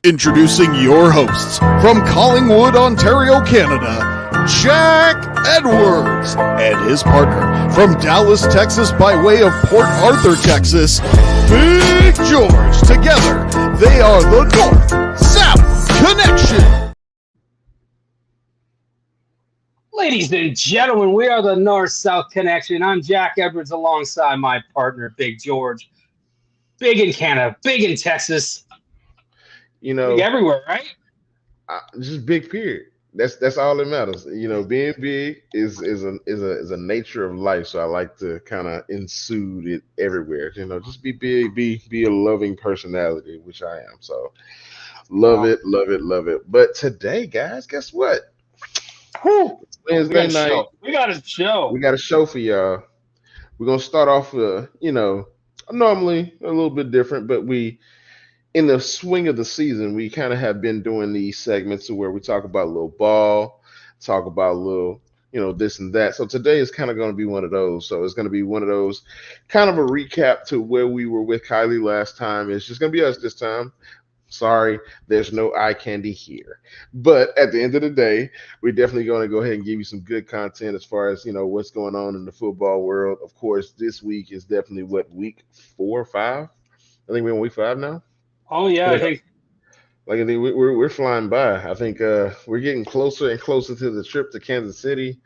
Introducing your hosts from Collingwood, Ontario, Canada, Jack Edwards and his partner from Dallas, Texas by way of Port Arthur, Texas, Big George. Together, they are the North-South Connection. Ladies and gentlemen, we are the North-South Connection. I'm Jack Edwards alongside my partner, Big George. Big in Canada, big in Texas. You know, big everywhere, right? Just big. Period. That's all that matters. You know, being big is a nature of life. So I like to kind of ensued it everywhere. You know, just be big, be a loving personality, which I am. So love it. But today, guys, guess what? It's Wednesday night. We got a show. We got a show for y'all. We're gonna start off, normally a little bit different, but in the swing of the season, we kind of have been doing these segments where we talk about a little ball, talk about a little, this and that. So today is kind of going to be one of those. So it's going to be one of those kind of a recap to where we were with Kylie last time. It's just going to be us this time. Sorry, there's no eye candy here. But at the end of the day, we're definitely going to go ahead and give you some good content as far as, what's going on in the football world. Of course, this week is definitely week 4 or 5? I think we're on week 5 now. Oh yeah, I think we're flying by. I think we're getting closer and closer to the trip to Kansas City,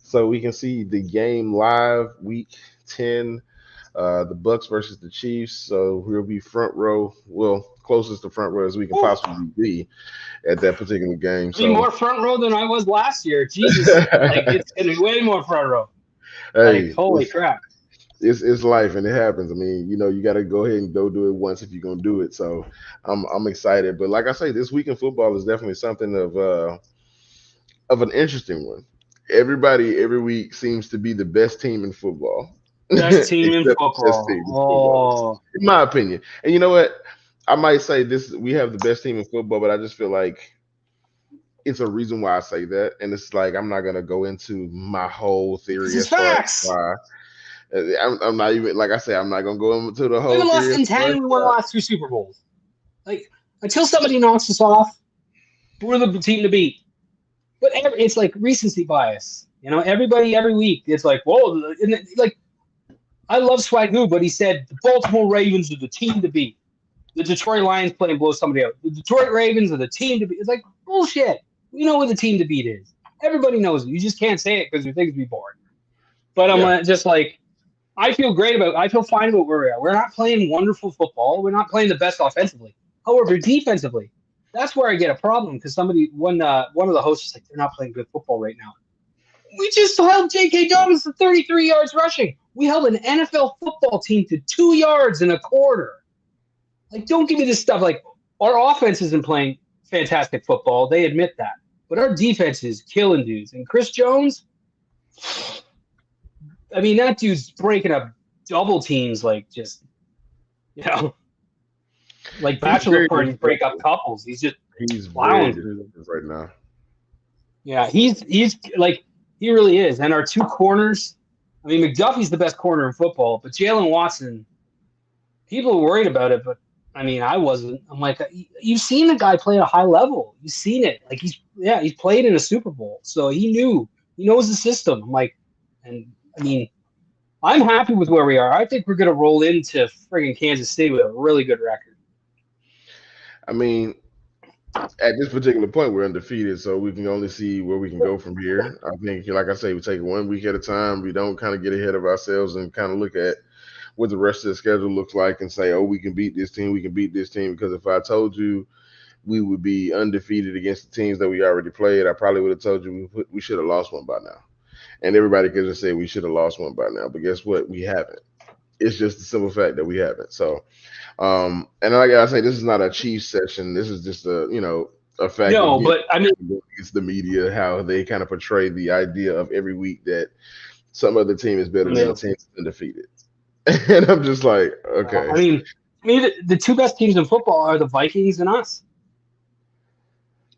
so we can see the game live week 10, the Bucks versus the Chiefs. So we'll be front row, closest to front row as we can possibly be at that particular game. So more front row than I was last year. Jesus, it's gonna be way more front row. Hey, holy crap. It's life and it happens. I mean, you got to go ahead and go do it once if you're gonna do it. So I'm excited. But like I say, this week in football is definitely something of an interesting one. Everybody every week seems to be the best team in football. Best team in football. In my opinion. And you know what? I might say this: we have the best team in football, but I just feel like it's a reason why I say that. And it's like I'm not gonna go into my whole theory as far as why. I'm not even, like I say, I'm not gonna go into the whole. We haven't lost in 10. We won the last 2 Super Bowls. Like until somebody knocks us off, we're the team to beat. But it's like recency bias. Everybody every week it's like, whoa, I love Swagoo, but he said the Baltimore Ravens are the team to beat. The Detroit Lions play and blow somebody out. The Detroit Ravens are the team to beat. It's like bullshit. We know what the team to beat is. Everybody knows it. You just can't say it because you think it'd be boring. But I'm just like. I feel fine about where we are. We're not playing wonderful football. We're not playing the best offensively. However, defensively, that's where I get a problem because one of the hosts is like, they're not playing good football right now. We just held J.K. Dobbins to 33 yards rushing. We held an NFL football team to 2 yards in a quarter. Like, don't give me this stuff. Like, our offense isn't playing fantastic football. They admit that. But our defense is killing dudes. And Chris Jones... I mean, that dude's breaking up double teams like like bachelor parties break up couples. He's plowing through them right now. Yeah, he's like he really is. And our 2 corners, I mean, McDuffie's the best corner in football, but Jalen Watson, people are worried about it, but I mean, I wasn't. I'm like, you've seen the guy play at a high level. You've seen it. Like he's played in a Super Bowl, so he knows the system. I'm like, I mean, I'm happy with where we are. I think we're going to roll into friggin' Kansas City with a really good record. I mean, at this particular point, we're undefeated, so we can only see where we can go from here. I think, like I say, we take it 1 week at a time. We don't kind of get ahead of ourselves and kind of look at what the rest of the schedule looks like and say, oh, we can beat this team, we can beat this team. Because if I told you we would be undefeated against the teams that we already played, I probably would have told you we should have lost one by now. And everybody could just say we should have lost one by now. But guess what? We haven't. It's just the simple fact that we haven't. So, and like I say, this is not a Chiefs session. This is just a fact. No, but I mean, it's the media, how they kind of portray the idea of every week that some other team is better than the team that's undefeated. And I'm just like, okay. I mean, the 2 best teams in football are the Vikings and us.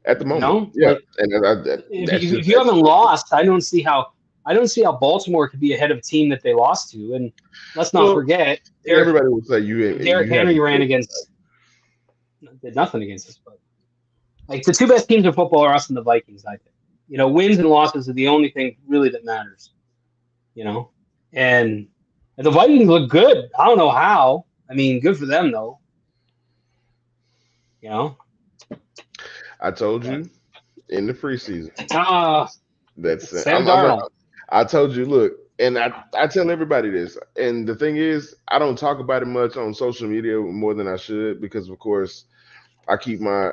At the moment, yeah. Like, and if you haven't lost, I don't see how Baltimore could be ahead of a team that they lost to. And let's not forget, everybody would say Derrick Henry did nothing against us, but Like the two best teams in football are us and the Vikings. I think. Wins and losses are the only thing really that matters. And the Vikings look good. I don't know how. I mean, good for them though. I told you in the preseason. That's Sam Darnold. I told you, look, and I tell everybody this. And the thing is, I don't talk about it much on social media more than I should because, of course, I keep my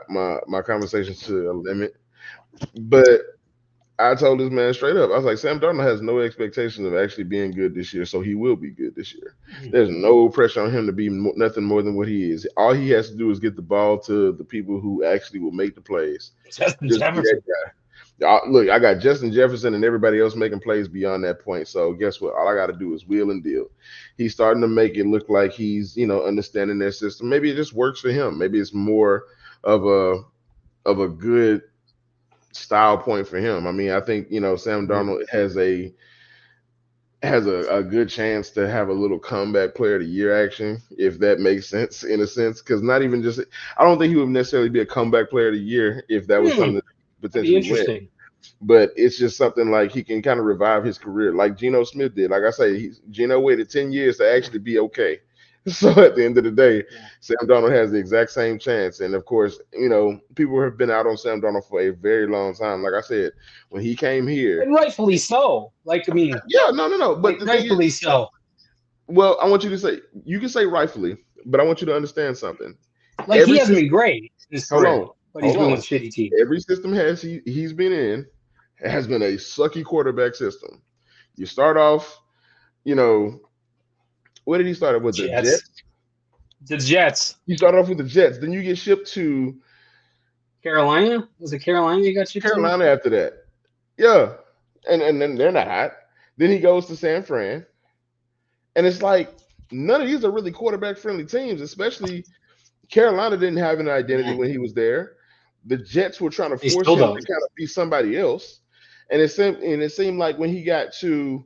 conversations to a limit. But I told this man straight up. I was like, Sam Darnold has no expectation of actually being good this year, so he will be good this year. There's no pressure on him to be nothing more than what he is. All he has to do is get the ball to the people who actually will make the plays. Justin Jefferson. Look, I got Justin Jefferson and everybody else making plays beyond that point. So guess what? All I got to do is wheel and deal. He's starting to make it look like he's, understanding their system. Maybe it just works for him. Maybe it's more of a good style point for him. I mean, I think Sam Darnold has a good chance to have a little comeback player of the year action, if that makes sense in a sense. Because not even just, I don't think he would necessarily be a comeback player of the year if that was something that potentially interesting. Win. But it's just something like he can kind of revive his career, like Geno Smith did. Like I say, Geno waited 10 years to actually be okay. So at the end of the day, Sam Darnold has the exact same chance. And of course, people have been out on Sam Darnold for a very long time. Like I said, when he came here, and rightfully so. Yeah, no. But rightfully so. Well, I want you to say, you can say rightfully, but I want you to understand something. He hasn't been great. Hold on. But he's been with shitty teams. Every system he's been in has been a sucky quarterback system. You start off, what did he start with? The Jets? The Jets. You start off with the Jets. Then you get shipped to Carolina. Was it Carolina you got shipped to? Carolina after that. Yeah. And then they're not hot. Then he goes to San Fran. And it's like none of these are really quarterback-friendly teams, especially Carolina didn't have an identity when he was there. The Jets were trying to force him to kind of be somebody else. And it seemed like when he got to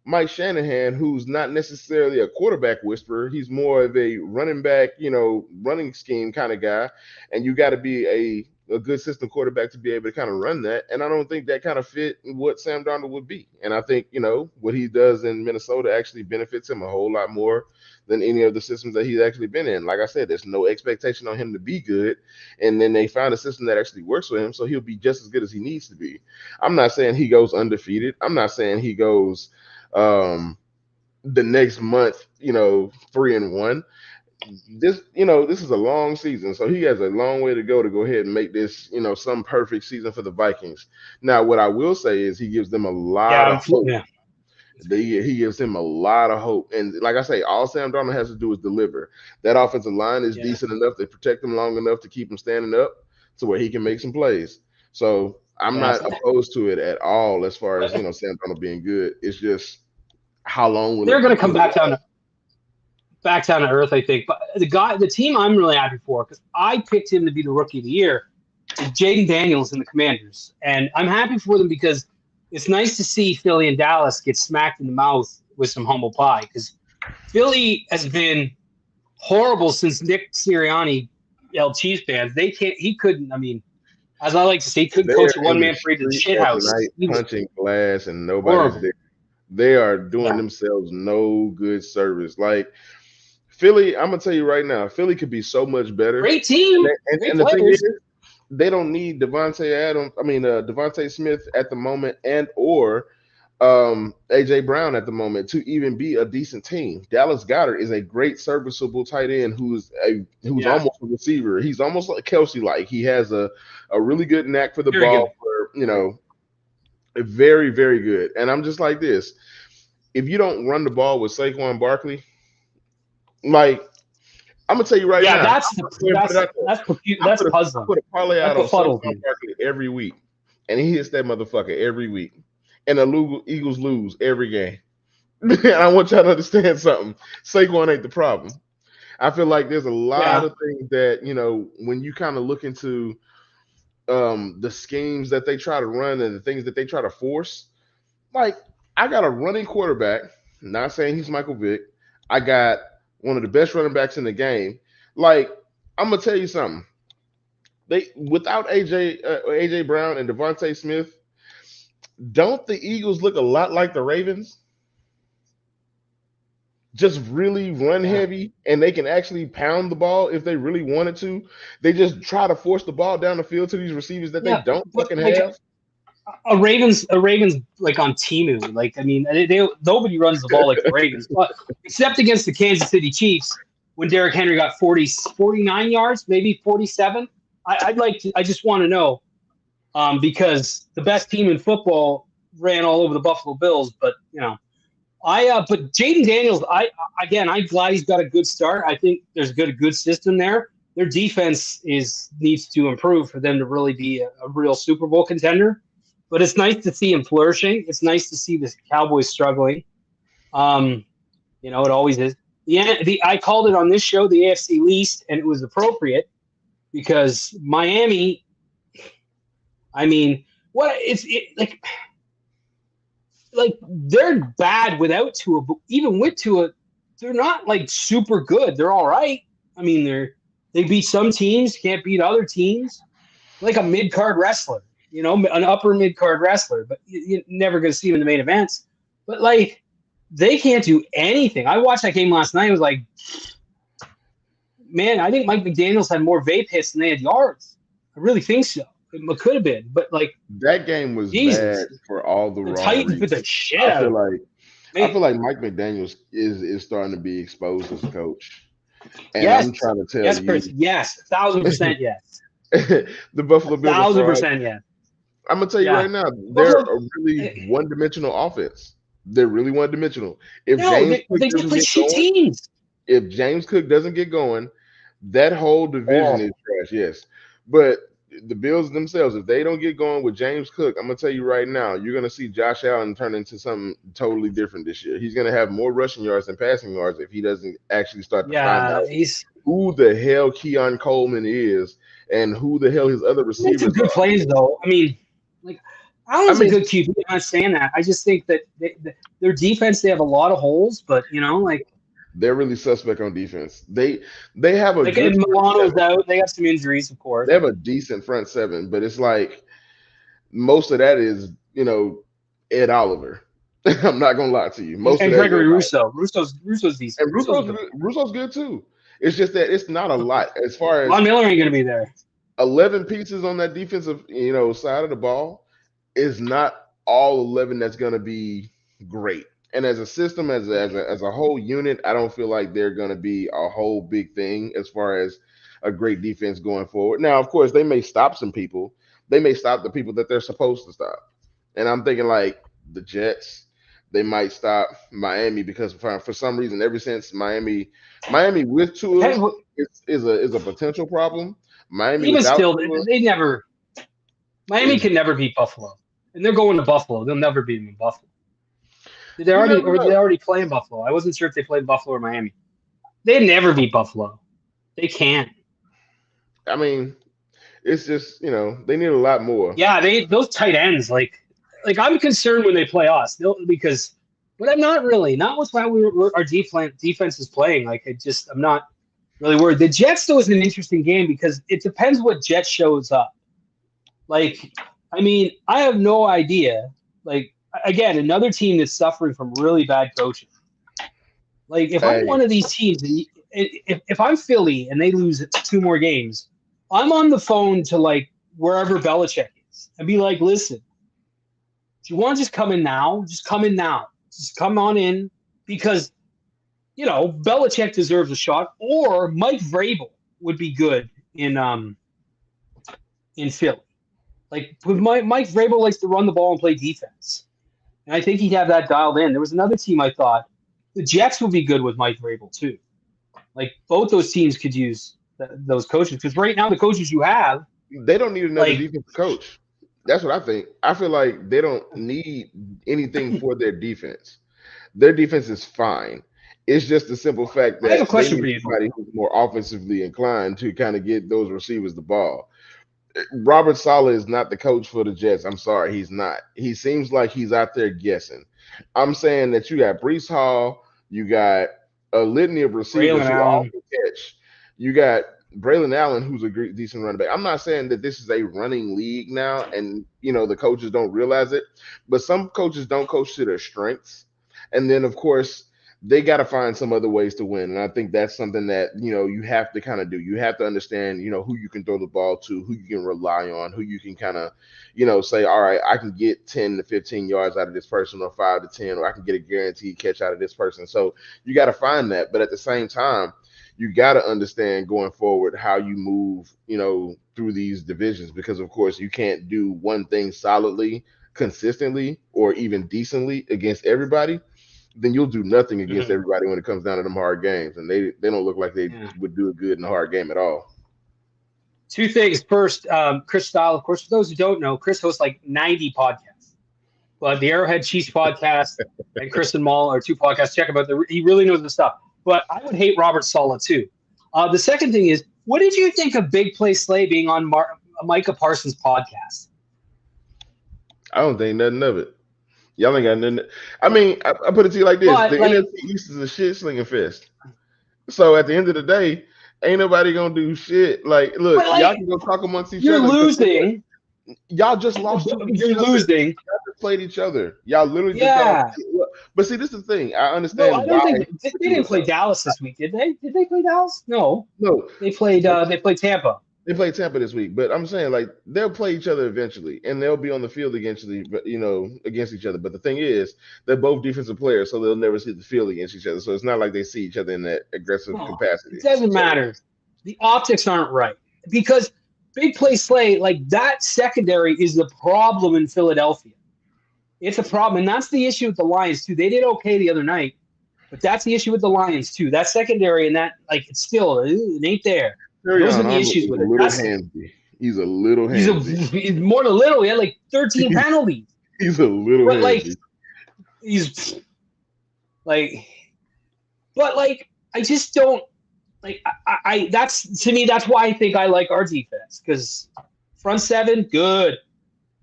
Mike Shanahan, who's not necessarily a quarterback whisperer, he's more of a running back, running scheme kind of guy. And you got to be a good system quarterback to be able to kind of run that. And I don't think that kind of fit what Sam Darnold would be. And I think, what he does in Minnesota actually benefits him a whole lot more than any of the systems that he's actually been in. Like I said, there's no expectation on him to be good. And then they found a system that actually works for him, so he'll be just as good as he needs to be. I'm not saying he goes undefeated. I'm not saying he goes the next month, 3-1. This is a long season, so he has a long way to go ahead and make this, some perfect season for the Vikings. Now, what I will say is he gives them a lot of hope. Yeah. He gives him a lot of hope. And like I say, all Sam Darnold has to do is deliver. That offensive line is decent enough to protect him long enough to keep him standing up to where he can make some plays. So I'm not opposed to it at all as far as, Sam Darnold being good. It's just how long will they're going to come back down to earth, I think. But the team I'm really happy for, because I picked him to be the rookie of the year, is Jaden Daniels and the Commanders. And I'm happy for them because it's nice to see Philly and Dallas get smacked in the mouth with some humble pie, because Philly has been horrible since Nick Sirianni yelled Chiefs fans. He couldn't, as I like to say, he couldn't coach a one-man parade in the shit house. Punching glass and nobody's there. They are doing themselves no good service. Like Philly, I'm gonna tell you right now, Philly could be so much better. Great team. And the thing is, they don't need Devontae Smith at the moment or AJ Brown at the moment to even be a decent team. Dallas Goedert is a great serviceable tight end who's almost a receiver. He's almost like Kelsey-like. He has a really good knack for the ball. Very, very good. And I'm just like this. If you don't run the ball with Saquon Barkley, like I'm gonna tell you right now. That's puzzling. Put a parlay out on Saquon Barkley every week, and he hits that motherfucker every week, and the Eagles lose every game. And I want y'all to understand something. Saquon ain't the problem. I feel like there's a lot of things that when you kind of look into the schemes that they try to run and the things that they try to force. Like, I got a running quarterback, not saying he's Michael Vick. I got one of the best running backs in the game. Like, I'm going to tell you something. They without AJ Brown and Devontae Smith, don't the Eagles look a lot like the Ravens? Just really run Yeah. heavy, and they can actually pound the ball if they really wanted to. They just try to force the ball down the field to these receivers that they Yeah, don't but fucking like have. a Ravens like on Timu. Like I mean, nobody runs the ball like the Ravens, but except against the Kansas City Chiefs when Derrick Henry got 49 yards, maybe 47. I just want to know because the best team in football ran all over the Buffalo Bills, but but Jaden Daniels, I'm glad he's got a good start. I think there's a good system there. Their defense needs to improve for them to really be a real Super Bowl contender. But it's nice to see him flourishing. It's nice to see the Cowboys struggling. It always is. I called it on this show the AFC least, and it was appropriate because Miami. I mean, like they're bad without Tua, but even with Tua, they're not like super good. They're all right. I mean, they beat some teams, can't beat other teams. Like a mid card wrestler, an upper mid card wrestler, but you're never going to see them in the main events. But like, they can't do anything. I watched that game last night. I was like, man, I think Mike McDaniels had more vape hits than they had yards. I really think so. It could have been, but like That game was Jesus, bad for all the wrong Titans put reasons. the shit I out feel of like them. I feel like Mike McDaniels is starting to be exposed as a coach, and Yes, I'm trying to tell yes, you, Chris. Yes, 1,000% yes. the Buffalo Bills are far. 1,000% yes. I'm gonna tell you Yeah. right now, they're Buffalo- a really one-dimensional offense. They're really one-dimensional. If No, James they Cook just doesn't play get shit going, teams. if James Cook doesn't get going, that whole division is trash. Yes, but the Bills themselves, if they don't get going with James Cook, I'm gonna tell you right now, you're gonna see Josh Allen turn into something totally different this year. He's gonna have more rushing yards than passing yards if he doesn't actually start to find Yeah, out he's who the hell Keon Coleman is and who the hell his other made some receivers good are. plays though. I mean, like Allen's I mean, a good QB. I'm not saying that. I just think that their defense, they have a lot of holes, but like they're really suspect on defense. They have a good and front Milano's seven. out. They got some injuries, of course. They have a decent front seven, but it's like most of that is, Ed Oliver. I'm not gonna lie to you. Most And of that is Gregory Ed Oliver. Rousseau. Rousseau's decent. And Rousseau's good. Russo's good too. It's just that it's not a lot as far as Von Miller ain't gonna be there. 11 pieces on that defensive, side of the ball is not all 11 that's going to be great. And as a system, as a whole unit, I don't feel like they're going to be a whole big thing as far as a great defense going forward. Now, of course, they may stop some people. They may stop the people that they're supposed to stop. And I'm thinking like the Jets, they might stop Miami because for some reason, ever since Miami with Tua is a potential problem. Miami Even without still, Tua, Miami can never beat Buffalo, and they're going to Buffalo. They'll never beat them in Buffalo. Did they You already, never or know. did they already play in Buffalo? I wasn't sure if they played Buffalo or Miami. They never beat Buffalo. They can't. I mean, it's just they need a lot more. Yeah, those tight ends like I'm concerned when they play us but I'm not really. Not with how our defense is playing. Like I'm not really worried. The Jets though is an interesting game because it depends what Jet shows up. Like, I mean, I have no idea. Like, again, another team that's suffering from really bad coaching. Like, if I'm one of these teams, if I'm Philly and they lose 2 more games, I'm on the phone to like wherever Belichick is and be like, listen, do you want to just come in now? Just come in now. Just come on in because, Belichick deserves a shot, or Mike Vrabel would be good in Philly. Like Mike Vrabel likes to run the ball and play defense, and I think he'd have that dialed in. There was another team I thought the Jets would be good with Mike Vrabel too. Like both those teams could use those coaches because right now the coaches you have, they don't need another defensive coach. That's what I think. I feel like they don't need anything for their defense. Their defense is fine. It's just the simple fact that I have a question they for need you. somebody who's more offensively inclined to kind of get those receivers the ball. Robert Saleh is not the coach for the Jets. I'm sorry, he's not. He seems like he's out there guessing. I'm saying that you got Brees Hall, you got a litany of receivers who all can catch. You got Braylon Allen, who's a decent running back. I'm not saying that this is a running league now, and the coaches don't realize it, but some coaches don't coach to their strengths, and then of course they got to find some other ways to win. And I think that's something that you have to kind of do. You have to understand who you can throw the ball to, who you can rely on, who you can kind of say, all right, I can get 10 to 15 yards out of this person, or 5 to 10, or I can get a guaranteed catch out of this person. So you got to find that, but at the same time, you got to understand going forward how you move, through these divisions, because of course you can't do one thing solidly, consistently, or even decently against everybody. Then you'll do nothing against everybody when it comes down to them hard games, and they don't look like they would do it good in a hard game at all. Two things. First, Chris Style, of course, for those who don't know, Chris hosts like 90 podcasts. But the Arrowhead Chiefs podcast and Chris and Maul are 2 podcasts. Check him out. He really knows the stuff. But I would hate Robert Saleh too. The second thing is, what did you think of Big Play Slay being on Micah Parsons' podcast? I don't think nothing of it. Y'all ain't got nothing. I mean, I put it to you like this: the NFC East is a shit slinging fest. So at the end of the day, ain't nobody gonna do shit. Like, look, y'all can go talk amongst each other. You're losing. Y'all just lost. You're losing. Y'all just played each other. Y'all literally just but see, this is the thing. I understand. No, I don't think they didn't play Dallas this week, did they? Did they play Dallas? No. They played Tampa. They played Tampa this week, but I'm saying like they'll play each other eventually, and they'll be on the field eventually, but against each other. But the thing is, they're both defensive players, so they'll never see the field against each other. So it's not like they see each other in that aggressive capacity. It doesn't matter. The optics aren't right because Big Play Slay, like that secondary, is the problem in Philadelphia. It's a problem, and that's the issue with the Lions too. They did okay the other night, but that's the issue with the Lions too. That secondary and that it ain't there. Those are the issues with it. He's a little handsy. He's more than a little. He had like 13 penalties. He's a little handsy. He's like, but like, I just don't like. That's to me. That's why I think I like our defense, because front seven good,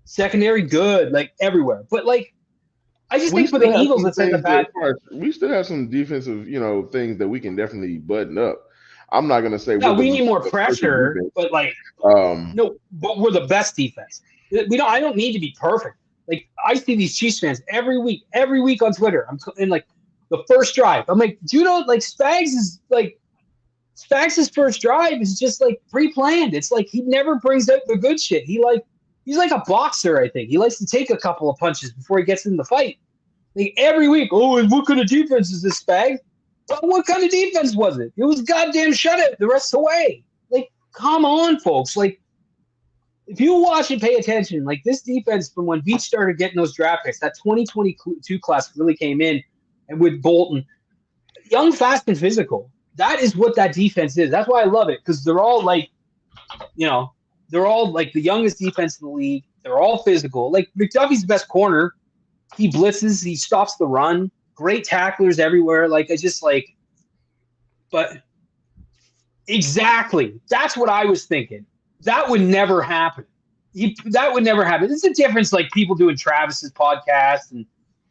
secondary good, like everywhere. But like, I just think for the Eagles, it's in the bad part. We still have some defensive, things that we can definitely button up. I'm not gonna say we need more pressure, but like no, but we're the best defense. I don't need to be perfect. Like I see these Chiefs fans every week on Twitter. I'm in like the first drive. I'm like, do you know like Spags' first drive is just like pre-planned. It's like he never brings out the good shit. He's like a boxer, I think. He likes to take a couple of punches before he gets in the fight. Like every week, and what kind of defense is this, Spags? Well, what kind of defense was it? It was goddamn shutout the rest of the way. Like, come on, folks. Like, if you watch and pay attention, like this defense from when Beach started getting those draft picks, that 2022 class really came in, and with Bolton, young, fast, and physical. That is what that defense is. That's why I love it, because they're all like, they're all like the youngest defense in the league. They're all physical. Like McDuffie's the best corner. He blitzes. He stops the run. Great tacklers everywhere. Like, but exactly. That's what I was thinking. That would never happen. That would never happen. It's a difference, like people doing Travis's podcast and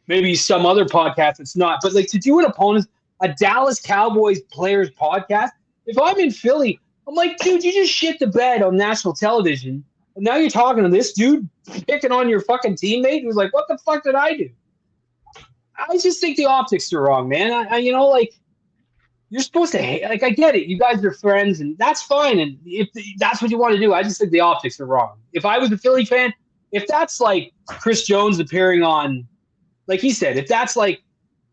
maybe some other podcast that's not. But like to do a Dallas Cowboys players podcast, if I'm in Philly, I'm like, dude, you just shit the bed on national television. And now you're talking to this dude picking on your fucking teammate who's like, what the fuck did I do? I just think the optics are wrong, man. Like you're supposed to hate. Like I get it, you guys are friends, and that's fine. And if that's what you want to do, I just think the optics are wrong. If I was a Philly fan, if that's like Chris Jones appearing on, like he said, if that's like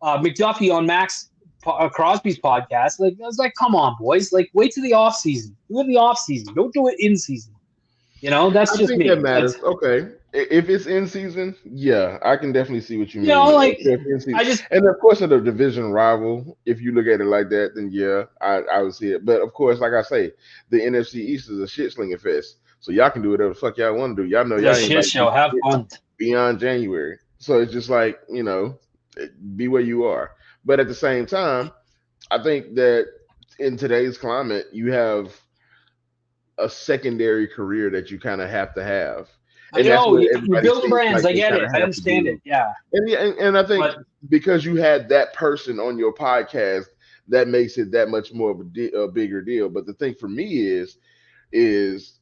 McDuffie on Max Crosby's podcast, like I was like, come on, boys, like wait till the off season. Do it in the off season. Don't do it in season. That's just me. That matters. Okay. If it's in season, yeah, I can definitely see what you mean. And of course, of the division rival, if you look at it like that, then yeah, I would see it. But of course, like I say, the NFC East is a shit slinging fest. So y'all can do whatever the fuck y'all want to do. Y'all know y'all ain't shit show. Have fun beyond January. So it's just like, be where you are. But at the same time, I think that in today's climate, you have a secondary career that you kind of have to have. And you're building brands. Like I get it. I understand it. Yeah. And I think because you had that person on your podcast, that makes it that much more of a bigger deal. But the thing for me is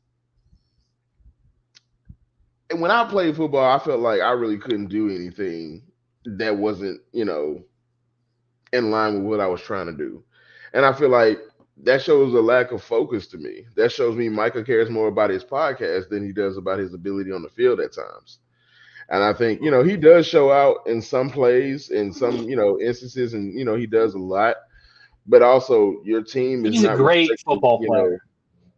and when I played football, I felt like I really couldn't do anything that wasn't, in line with what I was trying to do. And I feel like that shows a lack of focus to me. That shows me Micah cares more about his podcast than he does about his ability on the field at times. And I think, he does show out in some plays, in some, instances, and, he does a lot. But also, your team is He's a not great football player.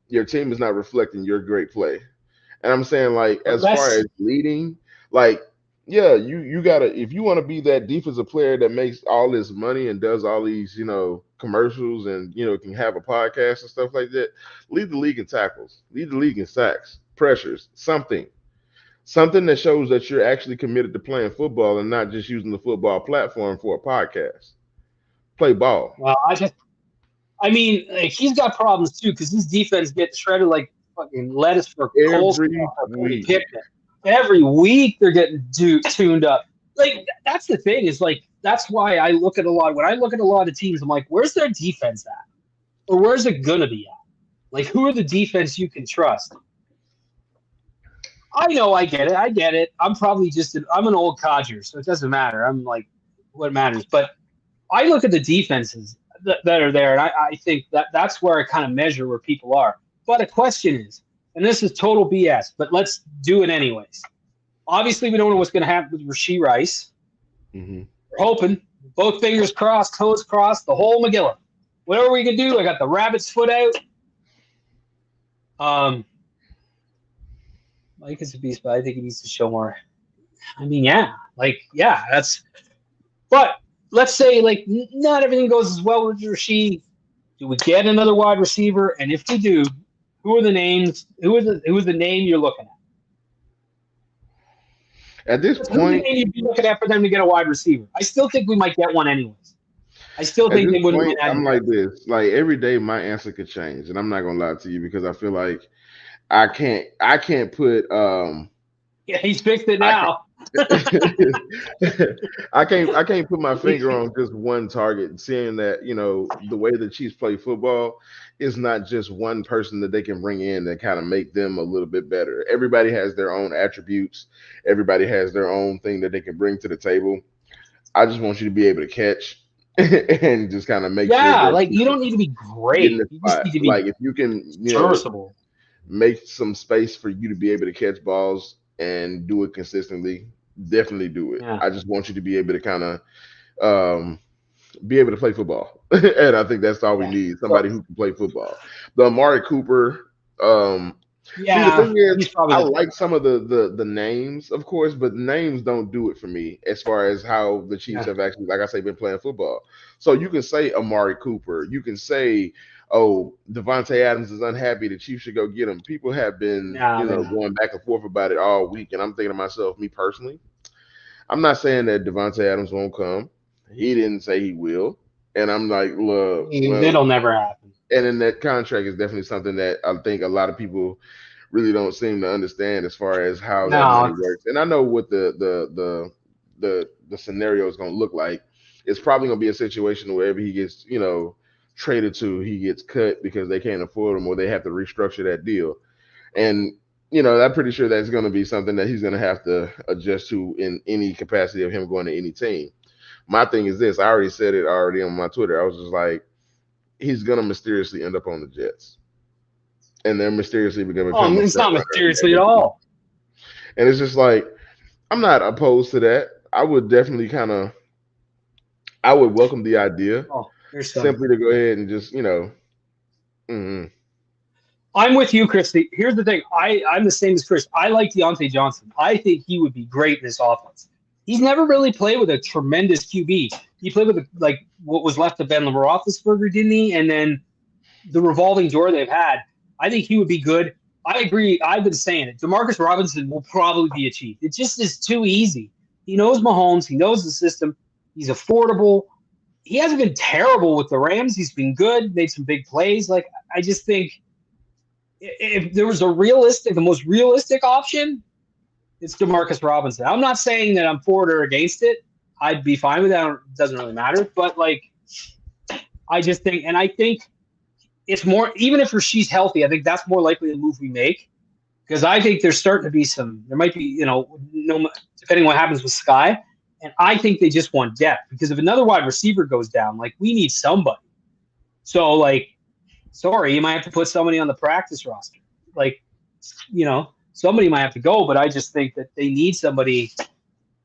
Your team is not reflecting your great play. And I'm saying, like, But as far as leading, like, yeah, you gotta, if you want to be that defensive player that makes all this money and does all these, commercials and can have a podcast and stuff like that, lead the league in tackles, lead the league in sacks, pressures, something that shows that you're actually committed to playing football and not just using the football platform for a podcast. Play ball. Well, I mean, like, he's got problems too because his defense gets shredded like fucking lettuce for every week. Every week they're getting tuned up. Like, that's the thing, is like, that's why I look at when I look at a lot of teams, I'm like, where's their defense at? Or where's it gonna be at? Like, who are the defense you can trust? I know, I get it. I'm probably I'm an old codger, so it doesn't matter. I'm like, what matters? But I look at the defenses that are there, and I think that's where I kind of measure where people are. But the question is, and this is total BS, but let's do it anyways. Obviously, we don't know what's going to happen with Rashee Rice. Mm-hmm. We're hoping, both fingers crossed, toes crossed, the whole Magilla. Whatever we can do, I got the rabbit's foot out. Mike is a beast, but I think he needs to show more. I mean, that's. But let's say, like, not everything goes as well with Rashee. Do we get another wide receiver? And if we do, who are the names? Who is the name you're looking at? At this point, who's the name you'd be looking at for them to get a wide receiver? I still think we might get one anyways. I still think they wouldn't. I'm like this. Like, every day, my answer could change, and I'm not gonna lie to you because I feel like I can't put. Yeah, he's fixed it now. I can't put my finger on just one target, seeing that the way the Chiefs play football is not just one person that they can bring in that kind of make them a little bit better. Everybody has their own attributes. Everybody has their own thing that they can bring to the table. I just want you to be able to catch and just kind of make sure like, you don't need to be great. You just need to be, like, if you can serviceable. Make some space for you to be able to catch balls and do it consistently, definitely do it. Yeah. I just want you to be able to kind of be able to play football. And I think that's all we need, somebody who can play football. The Amari Cooper, the thing is, I like some of the names, of course, but names don't do it for me as far as how the Chiefs have actually, like I say, been playing football. So you can say Amari Cooper, you can say, oh, Devontae Adams is unhappy, the Chiefs should go get him. People have been going back and forth about it all week, and I'm thinking to myself, me personally, I'm not saying that Devontae Adams won't come. He didn't say he will. And I'm like, look, it'll never happen. And then that contract is definitely something that I think a lot of people really don't seem to understand as far as how that money works. And I know what the scenario is going to look like. It's probably going to be a situation wherever he gets, traded to, he gets cut because they can't afford him or they have to restructure that deal. And I'm pretty sure that's going to be something that he's going to have to adjust to in any capacity of him going to any team. My thing is this, I already said it on my Twitter. I was just like, he's going to mysteriously end up on the Jets. And they're mysteriously becoming. It's not mysteriously at all. And it's just like, I'm not opposed to that. I would definitely I would welcome the idea simply to go ahead and just, I'm with you, Chris. Here's the thing. I'm the same as Chris. I like Deontay Johnson. I think he would be great in this offense. He's never really played with a tremendous QB. He played with what was left of Ben Roethlisberger, didn't he? And then the revolving door they've had. I think he would be good. I agree. I've been saying it. Demarcus Robinson will probably be a Chief. It just is too easy. He knows Mahomes. He knows the system. He's affordable. He hasn't been terrible with the Rams. He's been good. Made some big plays. Like, I just think if there was the most realistic option, it's Demarcus Robinson. I'm not saying that I'm for it or against it. I'd be fine with that. It doesn't really matter. But, like, I just think, and I think it's more, even if she's healthy, I think that's more likely a move we make. Because I think there's starting to be there might be, no, depending on what happens with Sky. And I think they just want depth. Because if another wide receiver goes down, like, we need somebody. So, like, sorry, you might have to put somebody on the practice roster. Like, somebody might have to go, but I just think that they need somebody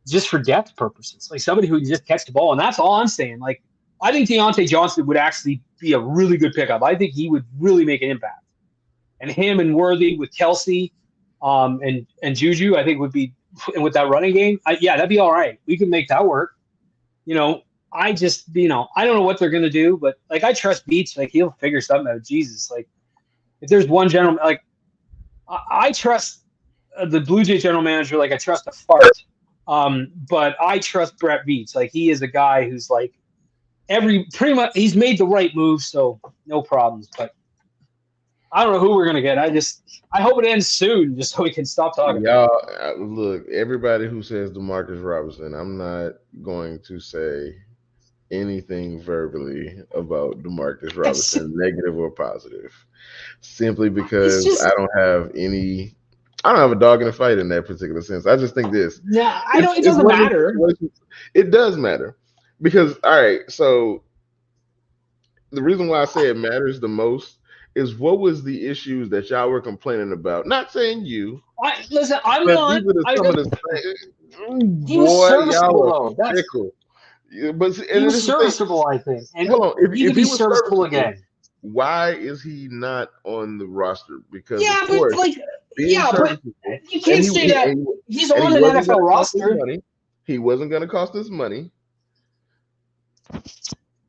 just for depth purposes. Like, somebody who can just catch the ball. And that's all I'm saying. Like, I think Deontay Johnson would actually be a really good pickup. I think he would really make an impact. And him and Worthy with Kelsey and Juju, I think would be, and with that running game, that'd be all right. We can make that work. I just, I don't know what they're going to do, but, like, I trust Beach. Like, he'll figure something out. Jesus. Like, if there's one general, like, I trust the Blue Jay general manager. Like, I trust a fart. But I trust Brett Beach. Like, he is a guy who's, like, pretty much he's made the right move, so no problems. But I don't know who we're gonna get. I hope it ends soon, just so we can stop talking. Y'all, look, everybody who says DeMarcus Robinson, I'm not going to say anything verbally about DeMarcus Robinson, negative or positive, simply because I don't have a dog in the fight in that particular sense. I just think this. Yeah, I know it doesn't matter. It does matter. Because, all right, so the reason why I say it matters the most is what was the issues that y'all were complaining about? Not saying you. Listen, I'm not. He was serviceable, though. But he was serviceable, I think. And hold on, if he was serviceable again, why is he not on the roster? Because but you can't say that he's on an NFL roster. He wasn't going to cost us money.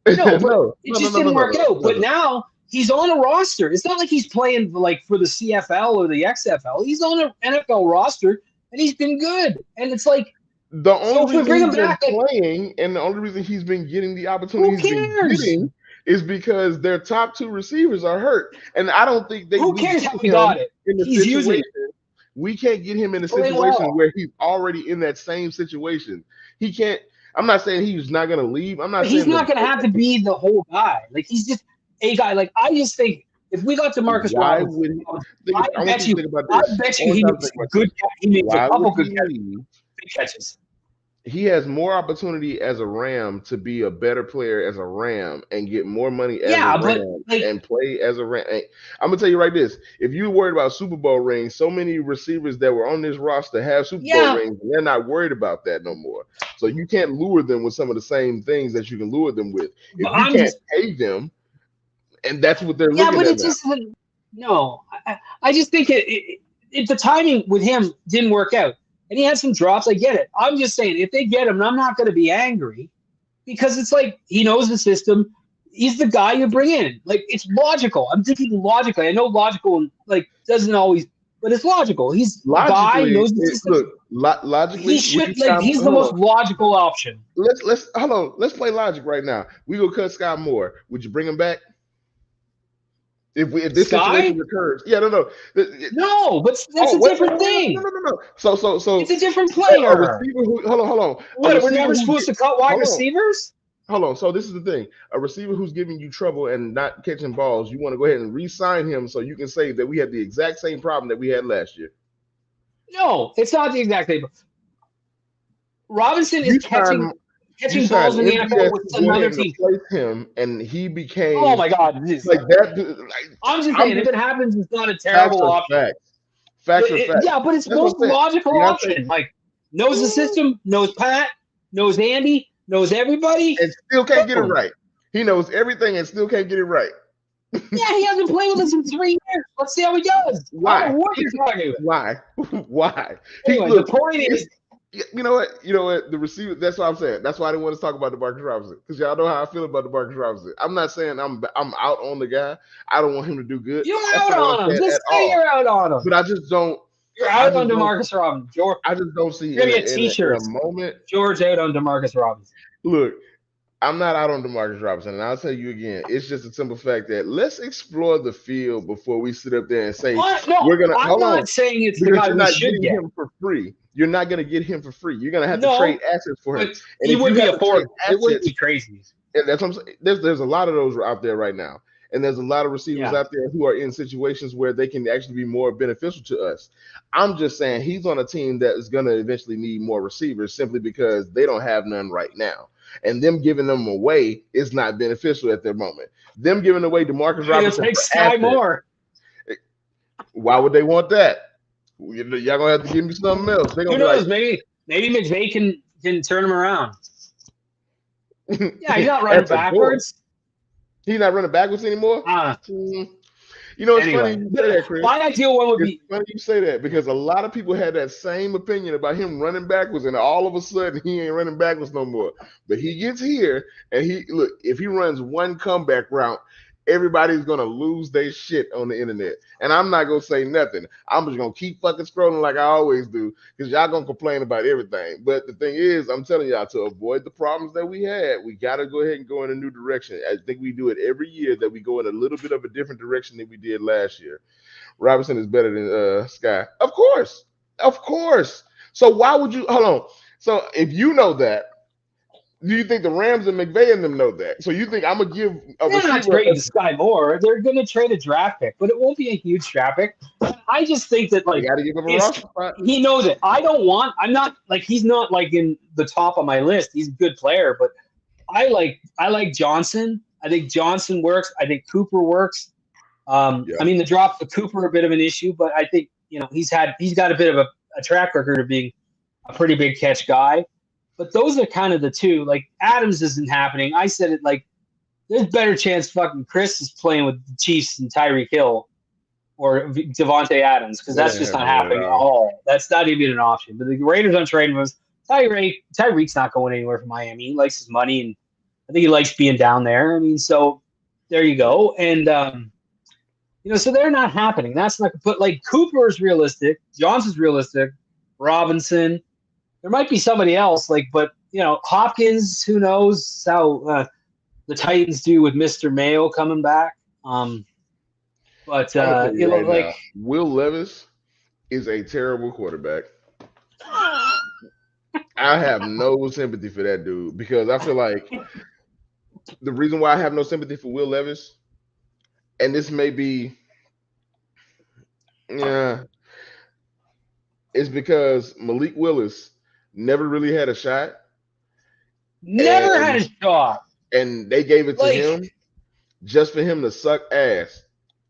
No, but it just didn't work out. But now he's on a roster. It's not like he's playing like for the CFL or the XFL. He's on an NFL roster, and he's been good. And it's like the only reason he's been playing, and the only reason he's been getting the opportunity he's been getting is because their top two receivers are hurt. And I don't think they. Who cares how he got it? He's using it. We can't get him in a situation where he's already in that same situation. He can't. I'm not saying he's not going to leave. I'm not. But he's not going to have to be the whole guy. Like, he's just a guy. Like, I just think if we got DeMarcus Robinson, I bet you he makes a good. He makes a couple good catches. He has more opportunity as a Ram to be a better player as a Ram and get more money as a Ram and play as a Ram. I'm gonna tell you right this: if you're worried about Super Bowl rings, so many receivers that were on this roster have Super Bowl rings, and they're not worried about that no more. So you can't lure them with some of the same things that you can lure them with. If you can't pay them, and that's what they're looking at. Yeah, but it's just no. I just think the timing with him didn't work out. And he had some drops. I get it. I'm just saying, if they get him, I'm not going to be angry because it's like he knows the system. He's the guy you bring in. Like, it's logical. I'm thinking logically. I know logical like doesn't always, but it's logical. He's the guy knows the system. Look, logically, he's the most logical option. Let's hold on. Let's play logic right now. We go cut Scott Moore. Would you bring him back? If this situation recurs, no, but that's a different thing. No. So it's a different player. A receiver hold on. What? We're never supposed to cut wide receivers? Hold on. So this is the thing: a receiver who's giving you trouble and not catching balls, you want to go ahead and re-sign him so you can say that we had the exact same problem that we had last year. No, it's not the exact same. Robinson is catching balls in the NFL with another team. Him, and he became. Oh my God! Like that. I'm just saying, if it happens, it's not a terrible option. Facts are facts. Yeah, but it's the most logical option. Like, knows the system, knows Pat, knows Andy, knows everybody, and still can't get it right. He knows everything and still can't get it right. Yeah, he hasn't played with us in 3 years. Let's see how he does. Why? What you're talking about? Why? Anyway, the point is. You know what? The receiver. That's what I'm saying. That's why I didn't want to talk about DeMarcus Robinson, because y'all know how I feel about DeMarcus Robinson. I'm not saying I'm out on the guy. I don't want him to do good. You're out on him. Just say you're out on him. But I just don't. You're out on DeMarcus Robinson, George. I just don't see. You're gonna get T-shirts. In a moment, George out on DeMarcus Robinson. Look, I'm not out on DeMarcus Robinson, and I'll tell you again. It's just a simple fact that let's explore the field before we sit up there and say we're gonna. I'm not saying it's the guy we should get him for free. You're not going to get him for free. You're going to have to trade assets for him. And he would be affordable. It wouldn't be crazy. And that's what I'm saying. There's a lot of those out there right now. And there's a lot of receivers out there who are in situations where they can actually be more beneficial to us. I'm just saying he's on a team that is going to eventually need more receivers simply because they don't have none right now. And them giving them away is not beneficial at their moment. Them giving away DeMarcus Robinson for Sky Moore. Why would they want that? Y'all gonna have to give me something else. Who knows? Like, maybe McVay can turn him around. Yeah, he's not running backwards. He's not running backwards anymore. You know, it's funny you say that, Chris. My ideal one would be funny you say that because a lot of people had that same opinion about him running backwards, and all of a sudden he ain't running backwards no more. But he gets here, and if he runs one comeback route, everybody's gonna lose their shit on the internet. And I'm not gonna say nothing. I'm just gonna keep fucking scrolling like I always do, because y'all gonna complain about everything. But the thing is, I'm telling y'all, to avoid the problems that we had, we gotta go ahead and go in a new direction. I think we do it every year, that we go in a little bit of a different direction than we did last year. Robinson is better than Sky. Of course. So why would you hold on? So if you know that, do you think the Rams and McVay and them know that? So you think I'm gonna give a They're not trading Sky Moore. They're gonna trade a draft pick, but it won't be a huge draft pick. I just think that he knows it. I'm not like he's not like in the top of my list. He's a good player, but I like Johnson. I think Johnson works. I think Cooper works. I mean, the drop of Cooper a bit of an issue, but I think he's got a bit of a track record of being a pretty big catch guy. But those are kind of the two. Like, Adams isn't happening. I said it like there's a better chance fucking Chris is playing with the Chiefs and Tyreek Hill or Devontae Adams, because that's just not happening at all. That's not even an option. But the Raiders on trading was Tyreek's not going anywhere from Miami. He likes his money, and I think he likes being down there. I mean, so there you go. And so they're not happening. That's not. But like Cooper is realistic. Johnson's realistic. Robinson. There might be somebody else, but Hopkins. Who knows how the Titans do with Mr. Mayo coming back? But Will Levis is a terrible quarterback. I have no sympathy for that dude, because I feel like the reason why I have no sympathy for Will Levis, and this may be, is because Malik Willis never really had a shot. And they gave it to him just for him to suck ass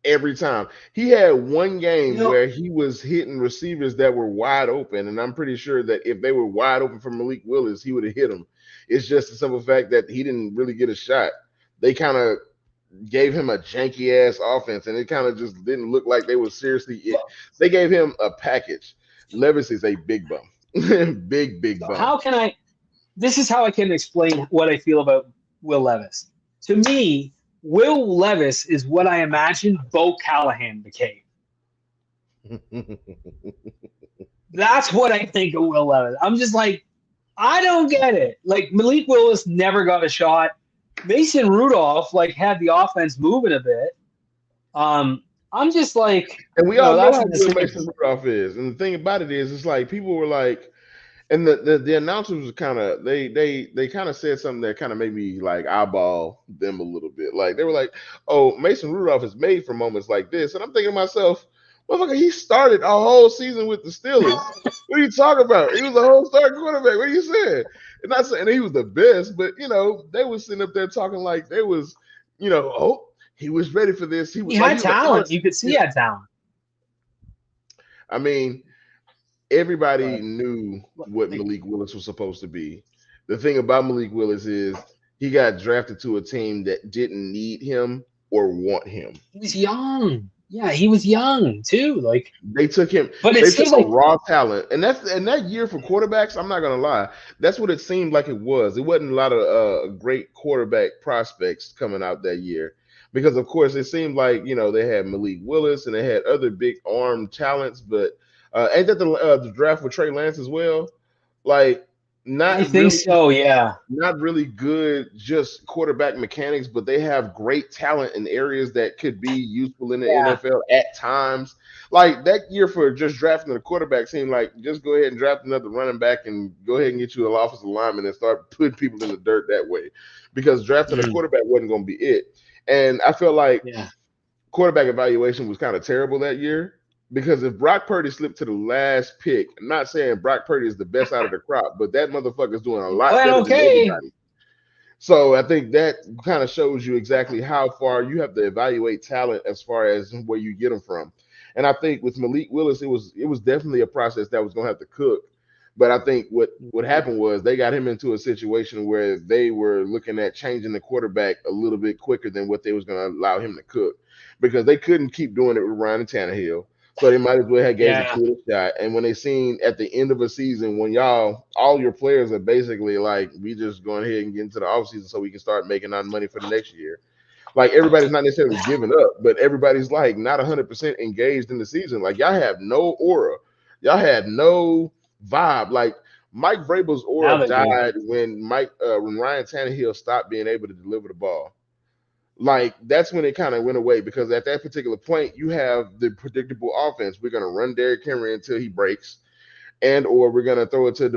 every time. He had one game where he was hitting receivers that were wide open, and I'm pretty sure that if they were wide open for Malik Willis, he would have hit them. It's just the simple fact that he didn't really get a shot. They kind of gave him a janky ass offense, and it kind of just didn't look like they were seriously it. They gave him a package. Levis is a big bum. big bum. This is how I can explain what I feel about Will Levis. To me, Will Levis is what I imagined Bo Callahan became. That's what I think of Will Levis. I'm just like, I don't get it. Like, Malik Willis never got a shot. Mason Rudolph had the offense moving a bit. I'm just like, and we all know how good Mason Rudolph is. And the thing about it is, it's like people were like, and the announcers was kind of they kind of said something that kind of made me like eyeball them a little bit. Like, they were like, "Oh, Mason Rudolph is made for moments like this," and I'm thinking to myself, "Motherfucker, he started a whole season with the Steelers. What are you talking about? He was a whole starting quarterback. What are you saying?" And not saying he was the best, but they was sitting up there talking like they was, oh, he was ready for this. He had talent. You could see he had talent. I mean, everybody knew what Malik Willis was supposed to be. The thing about Malik Willis is he got drafted to a team that didn't need him or want him. He was young. Yeah, he was young too. Like, they took him, but they took a raw talent, and that year for quarterbacks, I'm not gonna lie, that's what it seemed like it was. It wasn't a lot of great quarterback prospects coming out that year, because of course it seemed like they had Malik Willis and they had other big arm talents, but ain't that the draft with Trey Lance as well? Like, not I think really so. Yeah. not really good just quarterback mechanics, but they have great talent in areas that could be useful in the Yeah. NFL at times. Like that year for just drafting a quarterback seemed like just go ahead and draft another running back and go ahead and get you an offensive lineman and start putting people in the dirt that way. Because drafting a quarterback wasn't going to be it. And I feel like Yeah. quarterback evaluation was kind of terrible that year. Because if Brock Purdy slipped to the last pick, I'm not saying Brock Purdy is the best out of the crop, but that motherfucker's doing a lot better than Okay. everybody. So I think that kind of shows you exactly how far you have to evaluate talent as far as where you get them from. And I think with Malik Willis, it was definitely a process that was going to have to cook. But I think what happened was they got him into a situation where they were looking at changing the quarterback a little bit quicker than what they was going to allow him to cook because they couldn't keep doing it with Ryan Tannehill. So they might as well have gave the Yeah. kid a shot. And when they seen at the end of a season, when all your players are basically like, we just going ahead and get into the offseason so we can start making our money for the next year. Like everybody's not necessarily giving up, but everybody's like not 100% engaged in the season. Like y'all have no aura. Y'all had no vibe. Like Mike Vrabel's Now aura they do. died when Ryan Tannehill stopped being able to deliver the ball. Like that's when it kind of went away because at that particular point you have the predictable offense. We're gonna run Derrick Henry until he breaks, and or we're gonna throw it to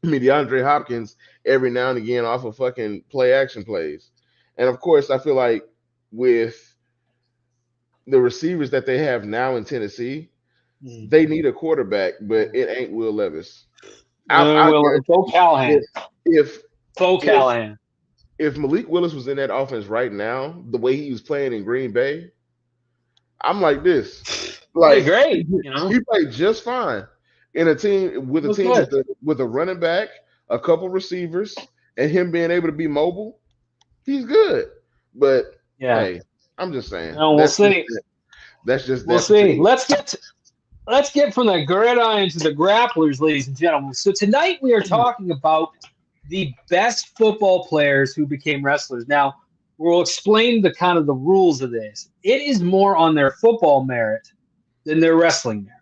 DeAndre Hopkins every now and again off of fucking play action plays. And of course, I feel like with the receivers that they have now in Tennessee, they need a quarterback, but it ain't Will Levis. I Well, Bo Callahan. if Bo if Callahan. if Malik Willis was in that offense right now, the way he was playing in Green Bay, I'm like this. Like Great. he played just fine in a team with a running back, a couple receivers, and him being able to be mobile. He's good. But hey, I'm just saying. No, we'll see. That's just we'll see. Let's get from the gridiron to the grapplers, ladies and gentlemen. So tonight we are talking about the best football players who became wrestlers. Now, we'll explain the kind of the rules of this. It is more on their football merit than their wrestling merit.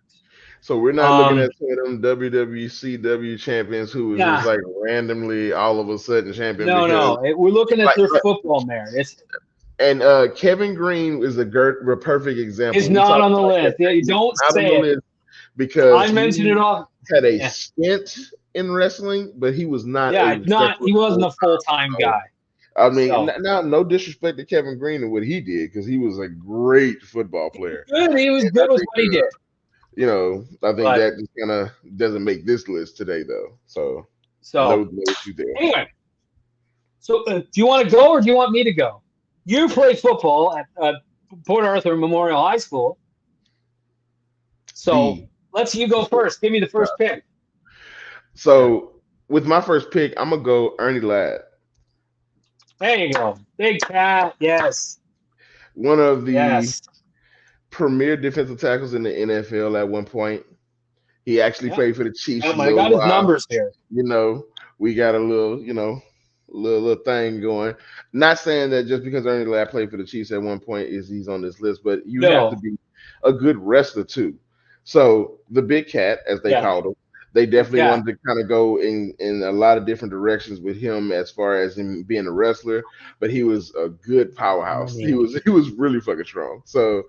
So we're not looking at some of them WWCW champions who was just like randomly all of a sudden champion. No. We're looking at their football merit. And Kevin Green is a perfect example. He's not on the list. Yeah, you don't say it. Because I mentioned it all. Had a stint in wrestling, but he was not. He wasn't a full-time guy. I mean, no disrespect to Kevin Green and what he did, because he was a great football player. He was good with what he did. I think that just kind of doesn't make this list today, though. So no issue there. Anyway, so do you want to go or do you want me to go? You play football at Port Arthur Memorial High School. So you go first. Give me the first pick. So with my first pick, I'm going to go Ernie Ladd. There you go. Big cat. Yes. One of the premier defensive tackles in the NFL at one point. He actually played for the Chiefs. I got his numbers here. We got a little thing going. Not saying that just because Ernie Ladd played for the Chiefs at one point he's on this list, but you have to be a good wrestler too. So the Big Cat, as they called him, they definitely wanted to kind of go in a lot of different directions with him as far as him being a wrestler, but he was a good powerhouse. He was really fucking strong. So,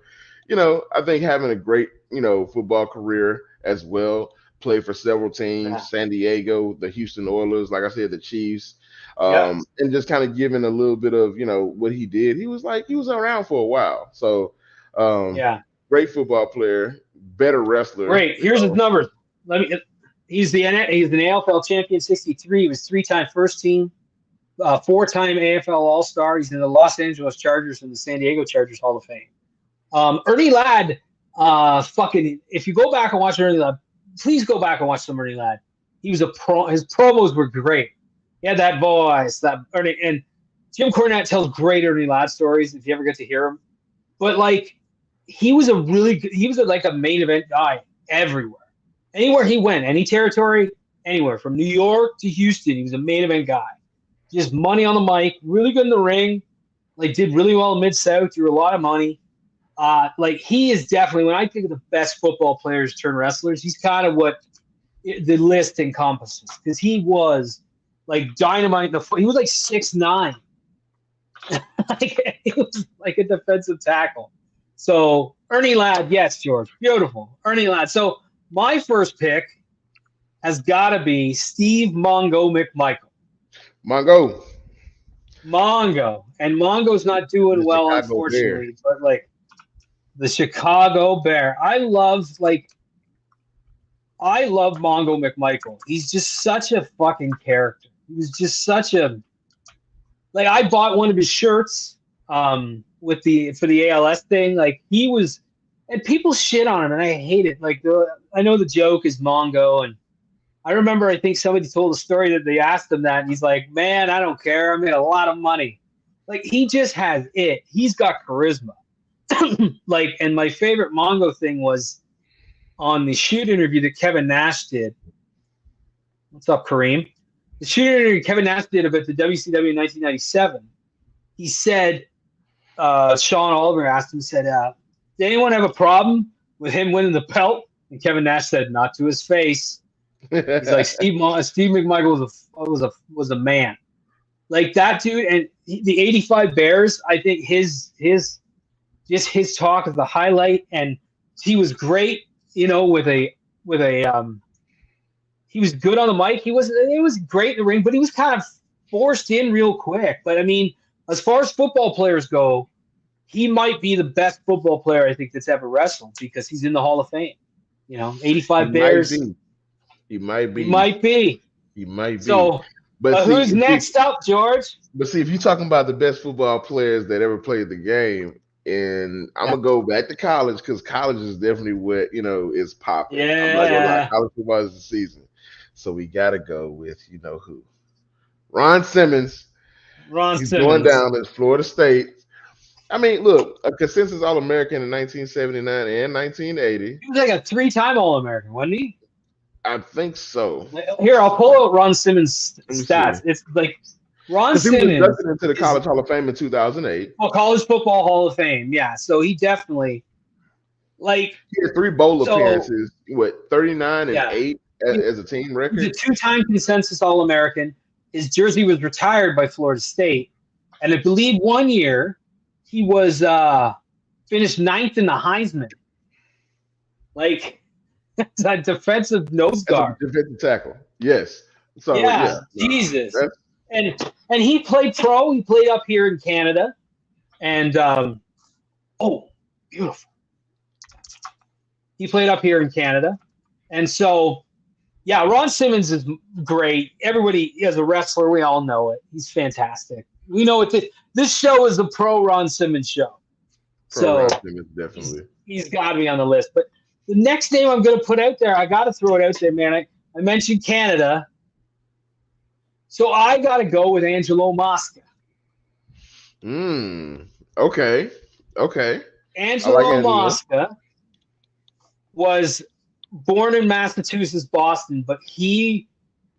I think having a great, football career as well, played for several teams, San Diego, the Houston Oilers, like I said, the Chiefs, and just kind of giving a little bit of, what he did. He was around for a while. So, great football player, better wrestler. Great. Here's his numbers. He's an AFL champion, 63. He was 3-time first team, 4-time AFL All-Star. He's in the Los Angeles Chargers and the San Diego Chargers Hall of Fame. Ernie Ladd, if you go back and watch Ernie Ladd, please go back and watch some Ernie Ladd. He was a pro. His promos were great. He had that voice, and Jim Cornette tells great Ernie Ladd stories if you ever get to hear him. But he was a main event guy everywhere. Anywhere he went, any territory, anywhere from New York to Houston, he was a main event guy. Just money on the mic, really good in the ring, did really well in Mid-South, drew a lot of money. He is definitely, when I think of the best football players turn wrestlers, he's kind of what the list encompasses, because he was like dynamite. He was like 6'9". He was like a defensive tackle. So Ernie Ladd, yes, George, beautiful, Ernie Ladd. So my first pick has got to be Steve Mongo McMichael. Mongo. Mongo. And Mongo's not doing The well, Chicago unfortunately, but like the Chicago Bear. I love Mongo McMichael. He's just such a fucking character. He was just such a, like, I bought one of his shirts for the ALS thing. Like, he was, and people shit on him, and I hate it. Like, I know the joke is Mongo, and I remember, I think somebody told a story that they asked him that, and he's like, man, I don't care. I made a lot of money. Like, he just has it. He's got charisma. Like, and my favorite Mongo thing was on the shoot interview that Kevin Nash did. What's up, Kareem? The shoot interview Kevin Nash did about the WCW in 1997. He said, Sean Oliver asked him, said, did anyone have a problem with him winning the belt? And Kevin Nash said, not to his face. He's like, Steve McMichael was a man. Like, that dude, and the 85 Bears, I think his talk is the highlight, and he was great, you know, he was good on the mic. It was great in the ring, but he was kind of forced in real quick. But I mean, as far as football players go, he might be the best football player I think that's ever wrestled, because he's in the Hall of Fame. You know, 85 Bears. He might be. So, but who's next up, George? But see, if you're talking about the best football players that ever played the game, and I'm gonna go back to college, because college is definitely what is popping. Yeah. I'm not gonna lie, college football is the season. So we gotta go with who? Ron Simmons. He's going down at Florida State. I mean, look, a consensus All-American in 1979 and 1980. He was like a 3-time All-American, wasn't he? I think so. Here, I'll pull out Ron Simmons' stats. It's like Ron Simmons. He was inducted into the College Hall of Fame in 2008. Oh, College Football Hall of Fame, yeah. So he definitely, like, he had 3 bowl appearances. 39 and 8 as a team record. He's a 2-time consensus All-American. His jersey was retired by Florida State, and I believe one year he was finished 9th in the Heisman. Like, it's a defensive nose guard. Defensive tackle. Yes. So Jesus. And he played pro. He played up here in Canada. And beautiful. He played up here in Canada. And so, yeah, Ron Simmons is great. Everybody, as a wrestler, we all know it. He's fantastic. We know it. This show is the pro Ron Simmons show. Ron Simmons, definitely. He's got to be on the list. But the next name I'm going to put out there, I got to throw it out there, man. I mentioned Canada. So I got to go with Angelo Mosca. Okay. Angelo Mosca was born in Massachusetts, Boston, but he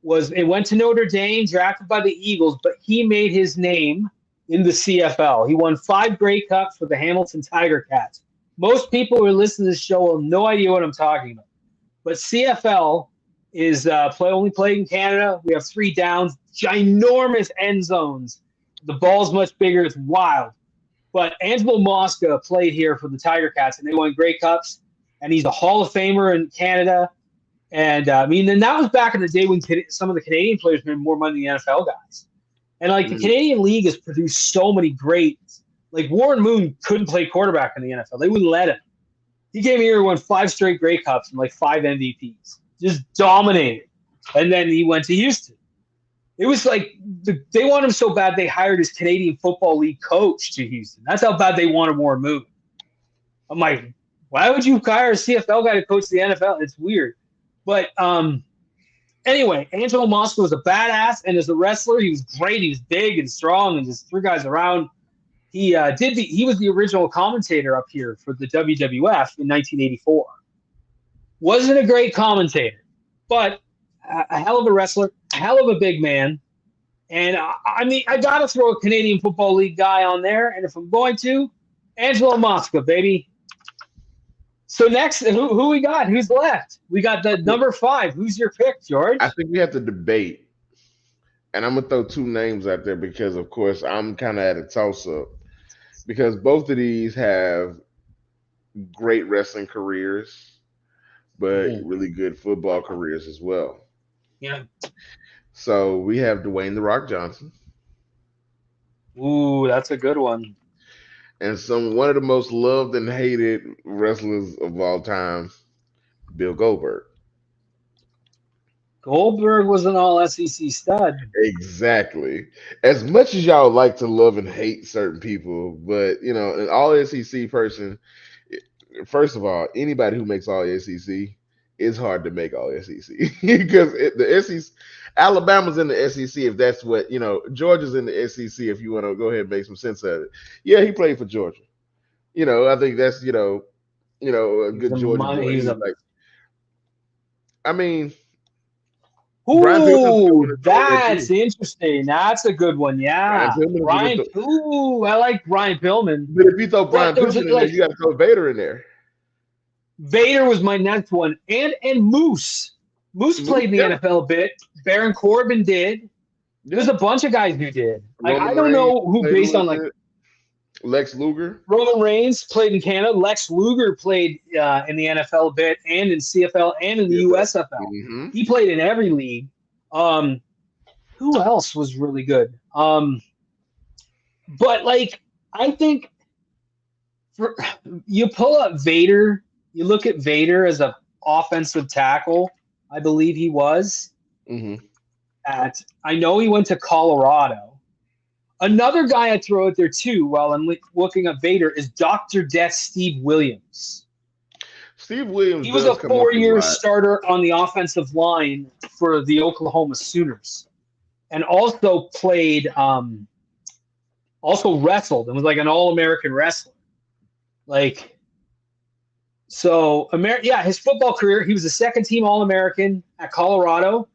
went to Notre Dame, drafted by the Eagles, but he made his name in the CFL. He won 5 Grey Cups for the Hamilton Tiger Cats. Most people who are listening to this show have no idea what I'm talking about. But CFL is only played in Canada. We have 3 downs, ginormous end zones. The ball's much bigger. It's wild. But Angelo Mosca played here for the Tiger Cats, and they won Grey Cups. And he's a Hall of Famer in Canada. And, and that was back in the day when some of the Canadian players made more money than the NFL guys. And, like, the Canadian League has produced so many greats. Like, Warren Moon couldn't play quarterback in the NFL. They wouldn't let him. He came here and won 5 straight Grey Cups and, like, 5 MVPs. Just dominated. And then he went to Houston. It was like they wanted him so bad they hired his Canadian Football League coach to Houston. That's how bad they wanted Warren Moon. I'm like, why would you hire a CFL guy to coach the NFL? It's weird. But anyway, Angelo Mosca was a badass, and as a wrestler, he was great. He was big and strong and just threw guys around. He was the original commentator up here for the WWF in 1984. Wasn't a great commentator, but a hell of a wrestler, a hell of a big man. And I got to throw a Canadian Football League guy on there. And if I'm going to, Angelo Mosca, baby. So next, who we got? Who's left? We got the number 5. Who's your pick, George? I think we have to debate, and I'm gonna throw 2 names out there because, of course, I'm kind of at a toss-up because both of these have great wrestling careers, but really good football careers as well. Yeah. So we have Dwayne "The Rock" Johnson. Ooh, that's a good one. And one of the most loved and hated wrestlers of all time, Bill Goldberg. Goldberg was an all SEC stud. Exactly. As much as y'all like to love and hate certain people, but an all SEC person, first of all, anybody who makes all SEC, it's hard to make all SEC because the SEC, Alabama's in the SEC. If that's what Georgia's in the SEC. If you want to go ahead and make some sense of it, yeah, he played for Georgia. I think that's a good Georgia boy. I mean, ooh, that's interesting. That's a good one. Yeah, Ooh, I like Brian Pillman. But if you throw Brian Pillman in there, you got to throw Vader in there. Vader was my next one, and Moose. Moose played in the NFL a bit. Baron Corbin did. There's a bunch of guys who did. I don't know who based on Lex Luger. Roman Reigns played in Canada. Lex Luger played in the NFL a bit, and in CFL, and in the USFL. Mm-hmm. He played in every league. Who else was really good? But I think you pull up Vader. You look at Vader as an offensive tackle. I believe he was. Mm-hmm. I know he went to Colorado. Another guy I throw out there too, while I'm looking up Vader, is Dr. Death Steve Williams. Steve Williams. He was a 4-year starter on the offensive line for the Oklahoma Sooners, and also played, also wrestled, and was like an All-American wrestler. His football career, he was a second-team All-American at Colorado.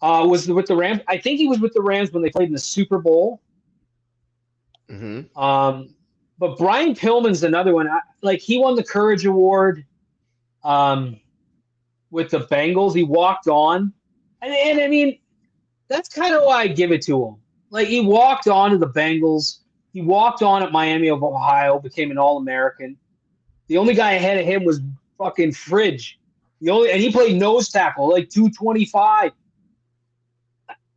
Was with the Rams. I think he was with the Rams when they played in the Super Bowl. Mm-hmm. But Brian Pillman's another one. He won the Courage Award with the Bengals. He walked on. And I mean, that's kind of why I give it to him. He walked on to the Bengals. He walked on at Miami of Ohio, became an All-American. The only guy ahead of him was fucking Fridge. And he played nose tackle, 225.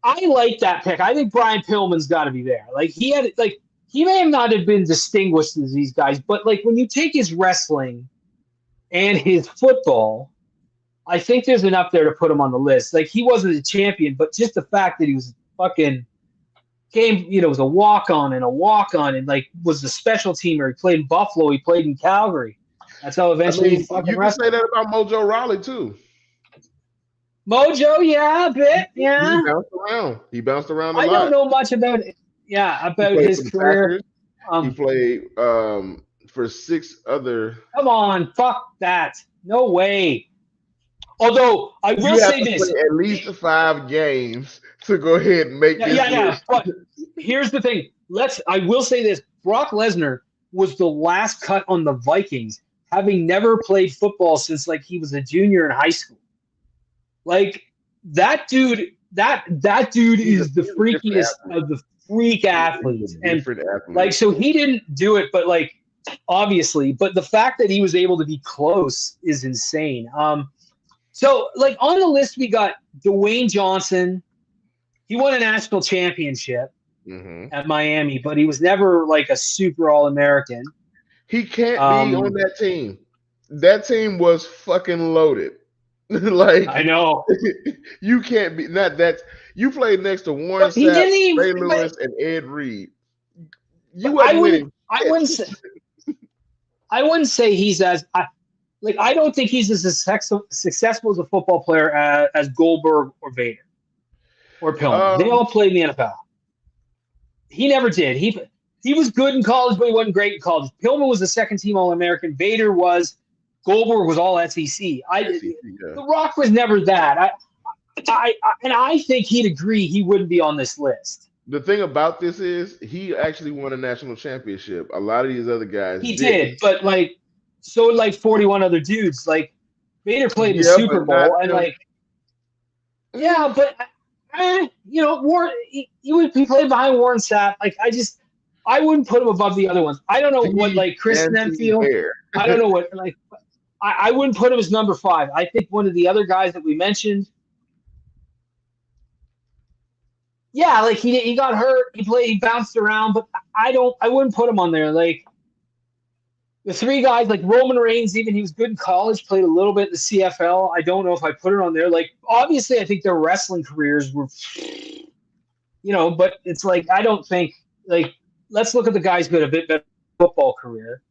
I like that pick. I think Brian Pillman's got to be there. He may have not have been distinguished as these guys, but when you take his wrestling and his football, I think there's enough there to put him on the list. He wasn't a champion, but just the fact that he was fucking was a walk-on and was a special teamer. He played in Buffalo. He played in Calgary. That's how eventually he fucking you can say that about Mojo Rawley too. Mojo, yeah, a bit, yeah. He bounced around a lot. I don't know much about it. Yeah, about his career. He played for 6 other. Come on, fuck that. No way. Although I will say this: at least 5 games to go ahead and make this. Yeah. But here's the thing. I will say this: Brock Lesnar was the last cut on the Vikings, having never played football since he was a junior in high school. That dude. That dude is the freakiest of the freak athletes, and so he didn't do it, but obviously, but the fact that he was able to be close is insane. So on the list we got Dwayne Johnson. He won a national championship at Miami, but he was never a super All-American. He can't be on that team. That team was fucking loaded. I know you can't be not that. You played next to Warren Sapp, Ray Lewis, and Ed Reed. I wouldn't say he's as I don't think he's as successful as a football player as Goldberg or Vader or Pillman. They all played in the NFL. He never did. He was good in college, but he wasn't great in college. Pillman was a second-team All-American. Vader was. Goldberg was all SEC. The Rock was never that. I think he'd agree he wouldn't be on this list. The thing about this is he actually won a national championship. A lot of these other guys did, but so did like 41 other dudes. Like Vader played in the Yeah, Super but not Bowl, and him. like, yeah, but you know, Warren, he played behind Warren Sapp. Like I wouldn't put him above the other ones. I don't know what Steve like Chris Nancy Nenfield. Bear. I don't know what like. I wouldn't put him as number 5. I think one of the other guys that we mentioned. Yeah, like he got hurt. He bounced around, but I wouldn't put him on there. Like the 3 guys, like Roman Reigns, even he was good in college, played a little bit in the CFL. I don't know if I put it on there. Like obviously, I think their wrestling careers were, but it's like I don't think like let's look at the guys who had a bit better football career.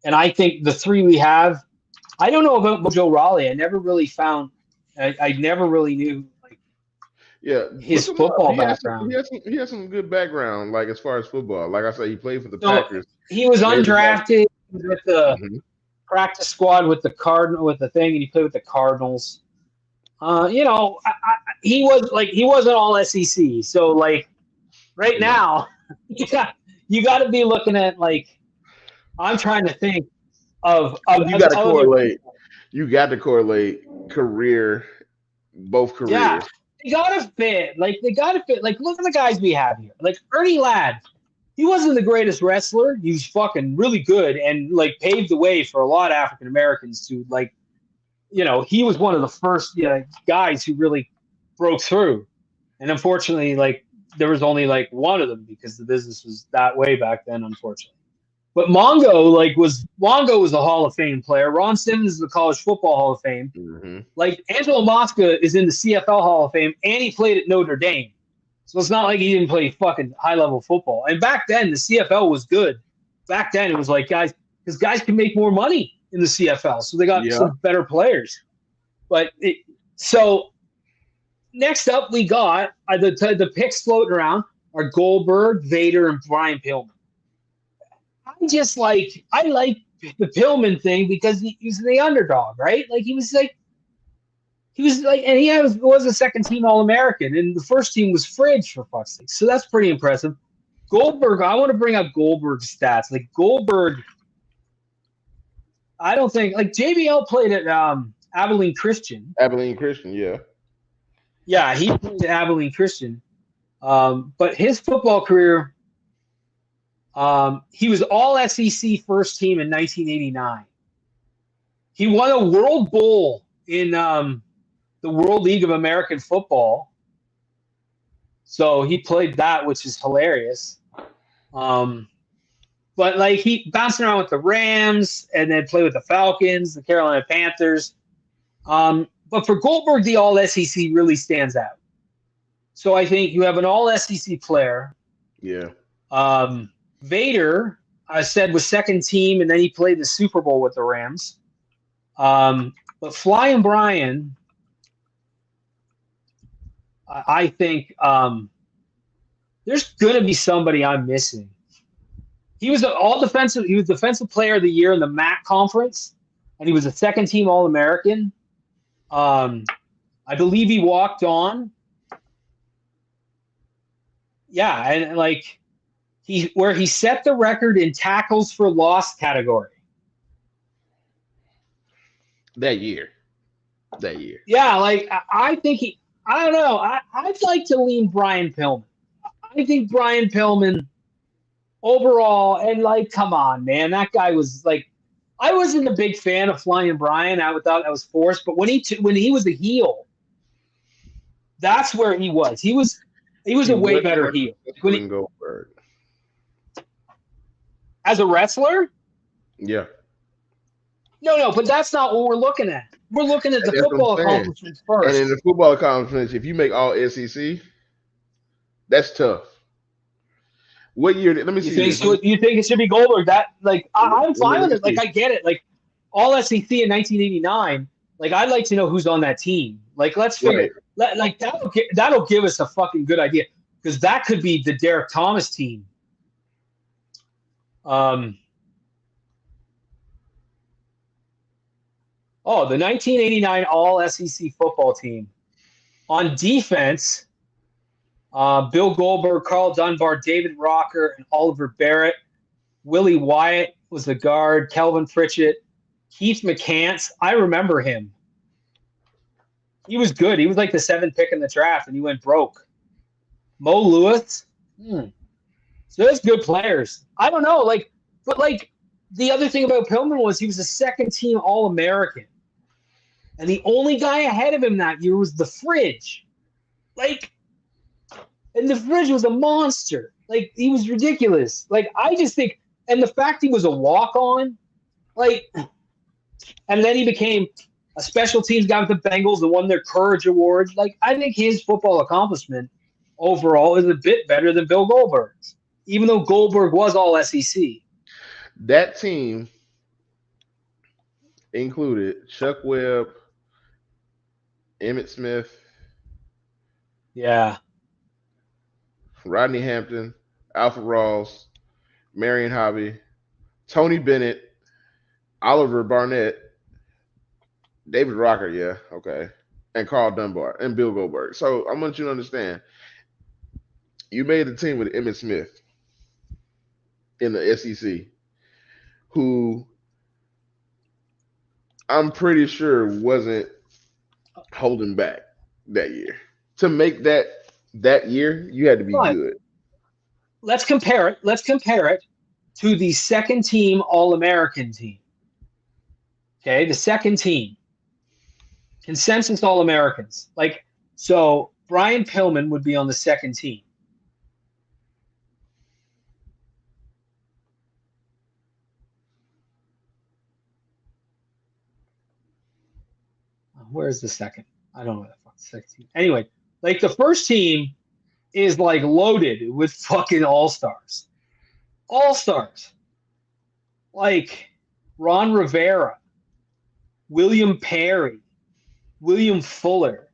And I think the 3 we have, I don't know about Joe Raleigh. I never really found. I never really knew. Yeah, His look him up. football background. He has some good background, like as far as football. Like I said, he played for the So Packers. he was Made it back. undrafted. He was with the Mhm. practice squad with the thing, and he played with the Cardinals. He wasn't all SEC. So like right now, you got to be looking at like I'm trying to think of You got to other correlate. people. You got to correlate both careers. Yeah, they gotta fit. Like they gotta fit. Like look at the guys we have here. Like Ernie Ladd, he wasn't the greatest wrestler. He was fucking really good and like paved the way for a lot of African Americans to like, he was one of the first guys who really broke through. And unfortunately, like there was only like one of them because the business was that way back then, unfortunately. But Mongo was a Hall of Fame player. Ron Simmons is the College Football Hall of Fame. Mm-hmm. Like Angelo Mosca is in the CFL Hall of Fame, and he played at Notre Dame. So it's not like he didn't play fucking high level football. And back then, the CFL was good. Back then, it was like guys can make more money in the CFL, so they got some better players. So next up, we got the picks floating around are Goldberg, Vader, and Brian Pillman. I like the Pillman thing because he's the underdog, right? Like he was like, and he was a second team All-American, and the first team was Fridge for fuck's sake. So that's pretty impressive. Goldberg, I want to bring up Goldberg's stats. Like Goldberg, I don't think like JBL played at Abilene Christian. Abilene Christian, yeah. Yeah, he played at Abilene Christian. But his football career. He was all SEC first team in 1989. He won a World Bowl in the World League of American Football. So he played that, which is hilarious. But like he bounced around with the Rams and then played with the Falcons, the Carolina Panthers. But for Goldberg, the all SEC really stands out. So I think you have an all SEC player. Yeah. Vader, I said, was second team, and then he played the Super Bowl with the Rams. But Flying Brian, I think there's going to be somebody I'm missing. He was defensive. He was Defensive Player of the Year in the MAC conference, and he was a second team All-American. I believe he walked on. Yeah, and like. Where he set the record in tackles for loss category. That year. Yeah, like I think I don't know. I'd like to lean Brian Pillman. I think Brian Pillman overall, and like, come on, man. That guy was like, I wasn't a big fan of Flying Brian. I thought that was forced. But when he was a heel, that's where he was. He was a way better heel. Goldberg. As a wrestler? Yeah. No, but that's not what we're looking at. We're looking at the football accomplishments first. And in the football accomplishments, if you make all SEC, that's tough. What year? Let me see. You think it should be Goldberg? That like I'm fine with it. Like I get it. Like all SEC in 1989. Like I'd like to know who's on that team. Like let's figure. Right. Like that'll give us a fucking good idea because that could be the Derek Thomas team. The 1989 All-SEC football team. On defense, Bill Goldberg, Carl Dunbar, David Rocker, and Oliver Barrett. Willie Wyatt, was the guard. Kelvin Pritchett, Keith McCants. I remember him. He was good. He was like the 7th pick in the draft, and he went broke. Mo Lewis. So there's good players. I don't know, but the other thing about Pillman was he was a second-team All-American, and the only guy ahead of him that year was the Fridge. And the Fridge was a monster. He was ridiculous. I just think, and the fact he was a walk-on, and then he became a special teams guy with the Bengals and won their Courage Award. I think his football accomplishment overall is a bit better than Bill Goldberg's, even though Goldberg was all SEC. That team included Chuck Webb, Emmitt Smith, yeah, Rodney Hampton, Alfred Ross, Marion Hobby, Tony Bennett, Oliver Barnett, David Rocker, yeah, okay, and Carl Dunbar and Bill Goldberg. So I want you to understand, you made a team with Emmitt Smith in the SEC, who I'm pretty sure wasn't holding back that year. To make that year, you had to be good. Let's compare it. Let's compare it to the second-team All-American team. Okay, the second team. Consensus All-Americans. So Brian Pillman would be on the second team. Where's the second? I don't know what the fuck the second team. Anyway, the first team is loaded with fucking all-stars. All-stars. Ron Rivera, William Perry, William Fuller,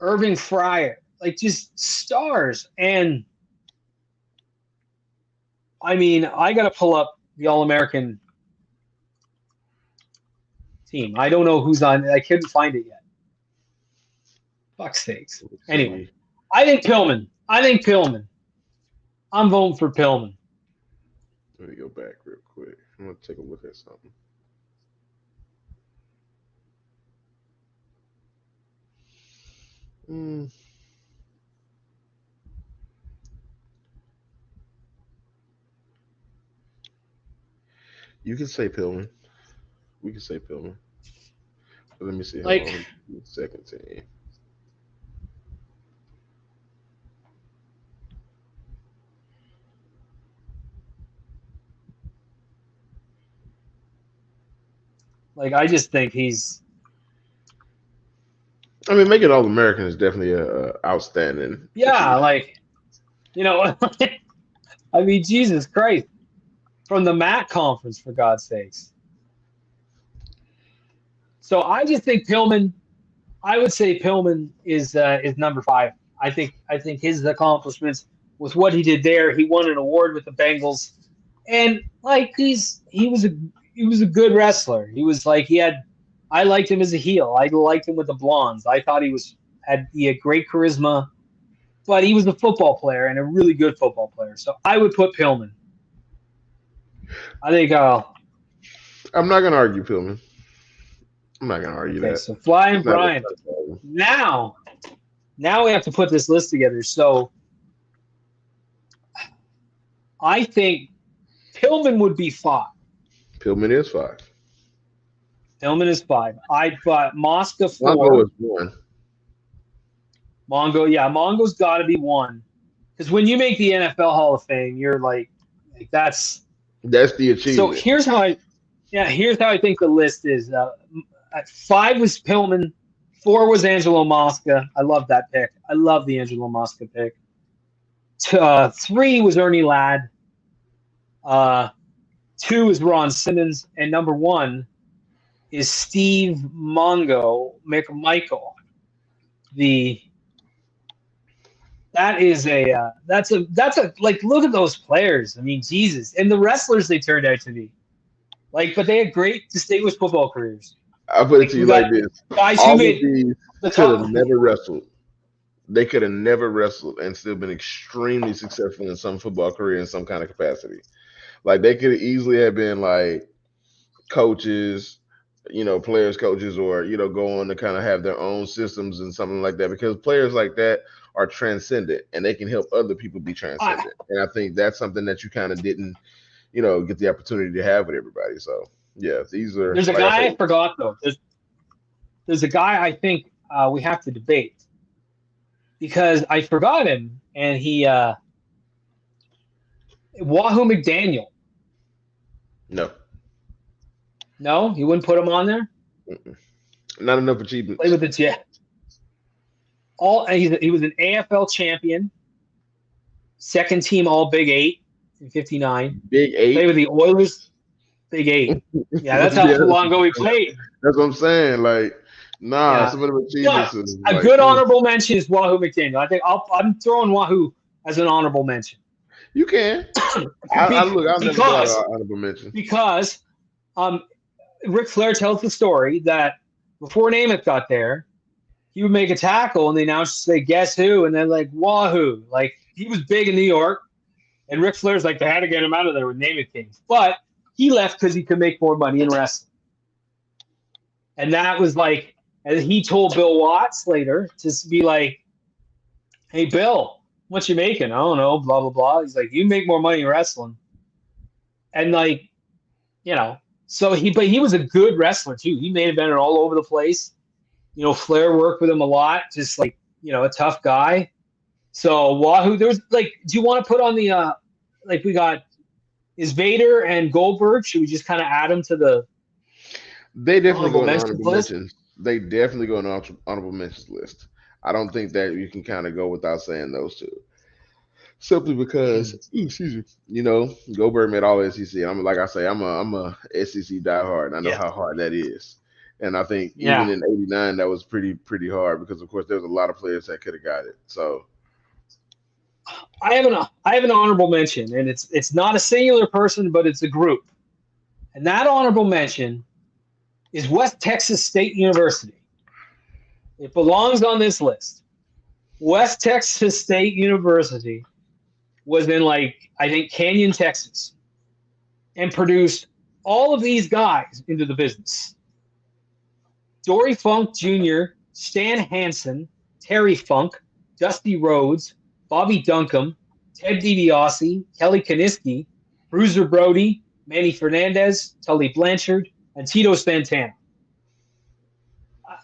Irving Fryer, just stars. And I mean, I got to pull up the All-American team. I don't know who's on. I couldn't find it yet. Fuck sakes. Anyway, I think Pillman. I'm voting for Pillman. Let me go back real quick. I'm going to take a look at something. You can say Pillman. We can say Pillman. But let me see. Second team. I just think he's. I mean, making All-American is definitely a outstanding. Yeah, I mean, Jesus Christ. From the MAC conference, for God's sakes. So I just think Pillman. I would say Pillman is number 5. I think his accomplishments with what he did there. He won an award with the Bengals, and he was a good wrestler. He was I liked him as a heel. I liked him with the blondes. I thought he had great charisma, but he was a football player and a really good football player. So I would put Pillman. I think I'm not going to argue Pillman. I'm not going to argue that. So Flying Brian. Now we have to put this list together. So I think Pillman would be 5. Pillman is 5. Pillman is 5. I thought Mosca 4. Mongo is 1. Mongo's got to be 1. Because when you make the NFL Hall of Fame, you're that's the achievement. So here's how I think the list is. 5 was Pillman, 4 was Angelo Mosca. I love that pick. I love the Angelo Mosca pick. 3 was Ernie Ladd. 2 is Ron Simmons, and number 1 is Steve Mongo McMichael. That's a look at those players. I mean, Jesus, and the wrestlers they turned out to be. But they had great distinguished football careers. I'll put it to you like this. Guys All who of made these could have never wrestled. They could have never wrestled and still been extremely successful in some football career in some kind of capacity. Like they could easily have been like coaches, players, coaches, or go on to kind of have their own systems and something like that. Because players like that are transcendent and they can help other people be I, transcendent. And I think that's something that you kind of didn't, get the opportunity to have with everybody. So yeah, these are there's a like I guy said. I forgot though. There's a guy I think we have to debate because I forgot him, and he Wahoo McDaniel. No, No, you wouldn't put him on there. not enough achievements. Played with the Jets. He was an AFL champion, second team All Big Eight in '59. Big Eight. Played with the Oilers. Big Eight. Yeah, that's how long ago he played. That's what I'm saying. Like, Yeah. some of the achievements. Is A like, good honorable mention is Wahoo McDaniel. I think I'm throwing Wahoo as an honorable mention. You can. I'll never go out an honorable mention. Because Ric Flair tells the story that before Namath got there, he would make a tackle and they announced, say, guess who? And they're like, Wahoo. Like, he was big in New York. And Ric Flair's like, they had to get him out of there with Namath Kings. But he left because he could make more money in wrestling. And that was like, and he told Bill Watts later to be like, hey, Bill, what you making? I don't know, blah, blah, blah. He's like, you make more money in wrestling. And like, so he was a good wrestler too. He may have been all over the place. Flair worked with him a lot, just like, a tough guy. So Wahoo, there's like, do you want to put on the, like we got, is Vader and Goldberg, should we just kind of add them to the They definitely go on mentions honorable list? mentions. They definitely go on the honorable mentions list. I don't think that you can kind of go without saying those two. Simply because, Goldberg made all SEC. I'm like I say, I'm a SEC diehard, and I know how hard that is. And I think even in '89, that was pretty hard because, of course, there's a lot of players that could have got it. So I have an honorable mention, and it's not a singular person, but it's a group. And that honorable mention is West Texas State University. It belongs on this list. West Texas State University was in, like, I think, Canyon, Texas, and produced all of these guys into the business. Dory Funk Jr., Stan Hansen, Terry Funk, Dusty Rhodes, Bobby Duncombe, Ted DiBiase, Kelly Kaniski, Bruiser Brody, Manny Fernandez, Tully Blanchard, and Tito Santana.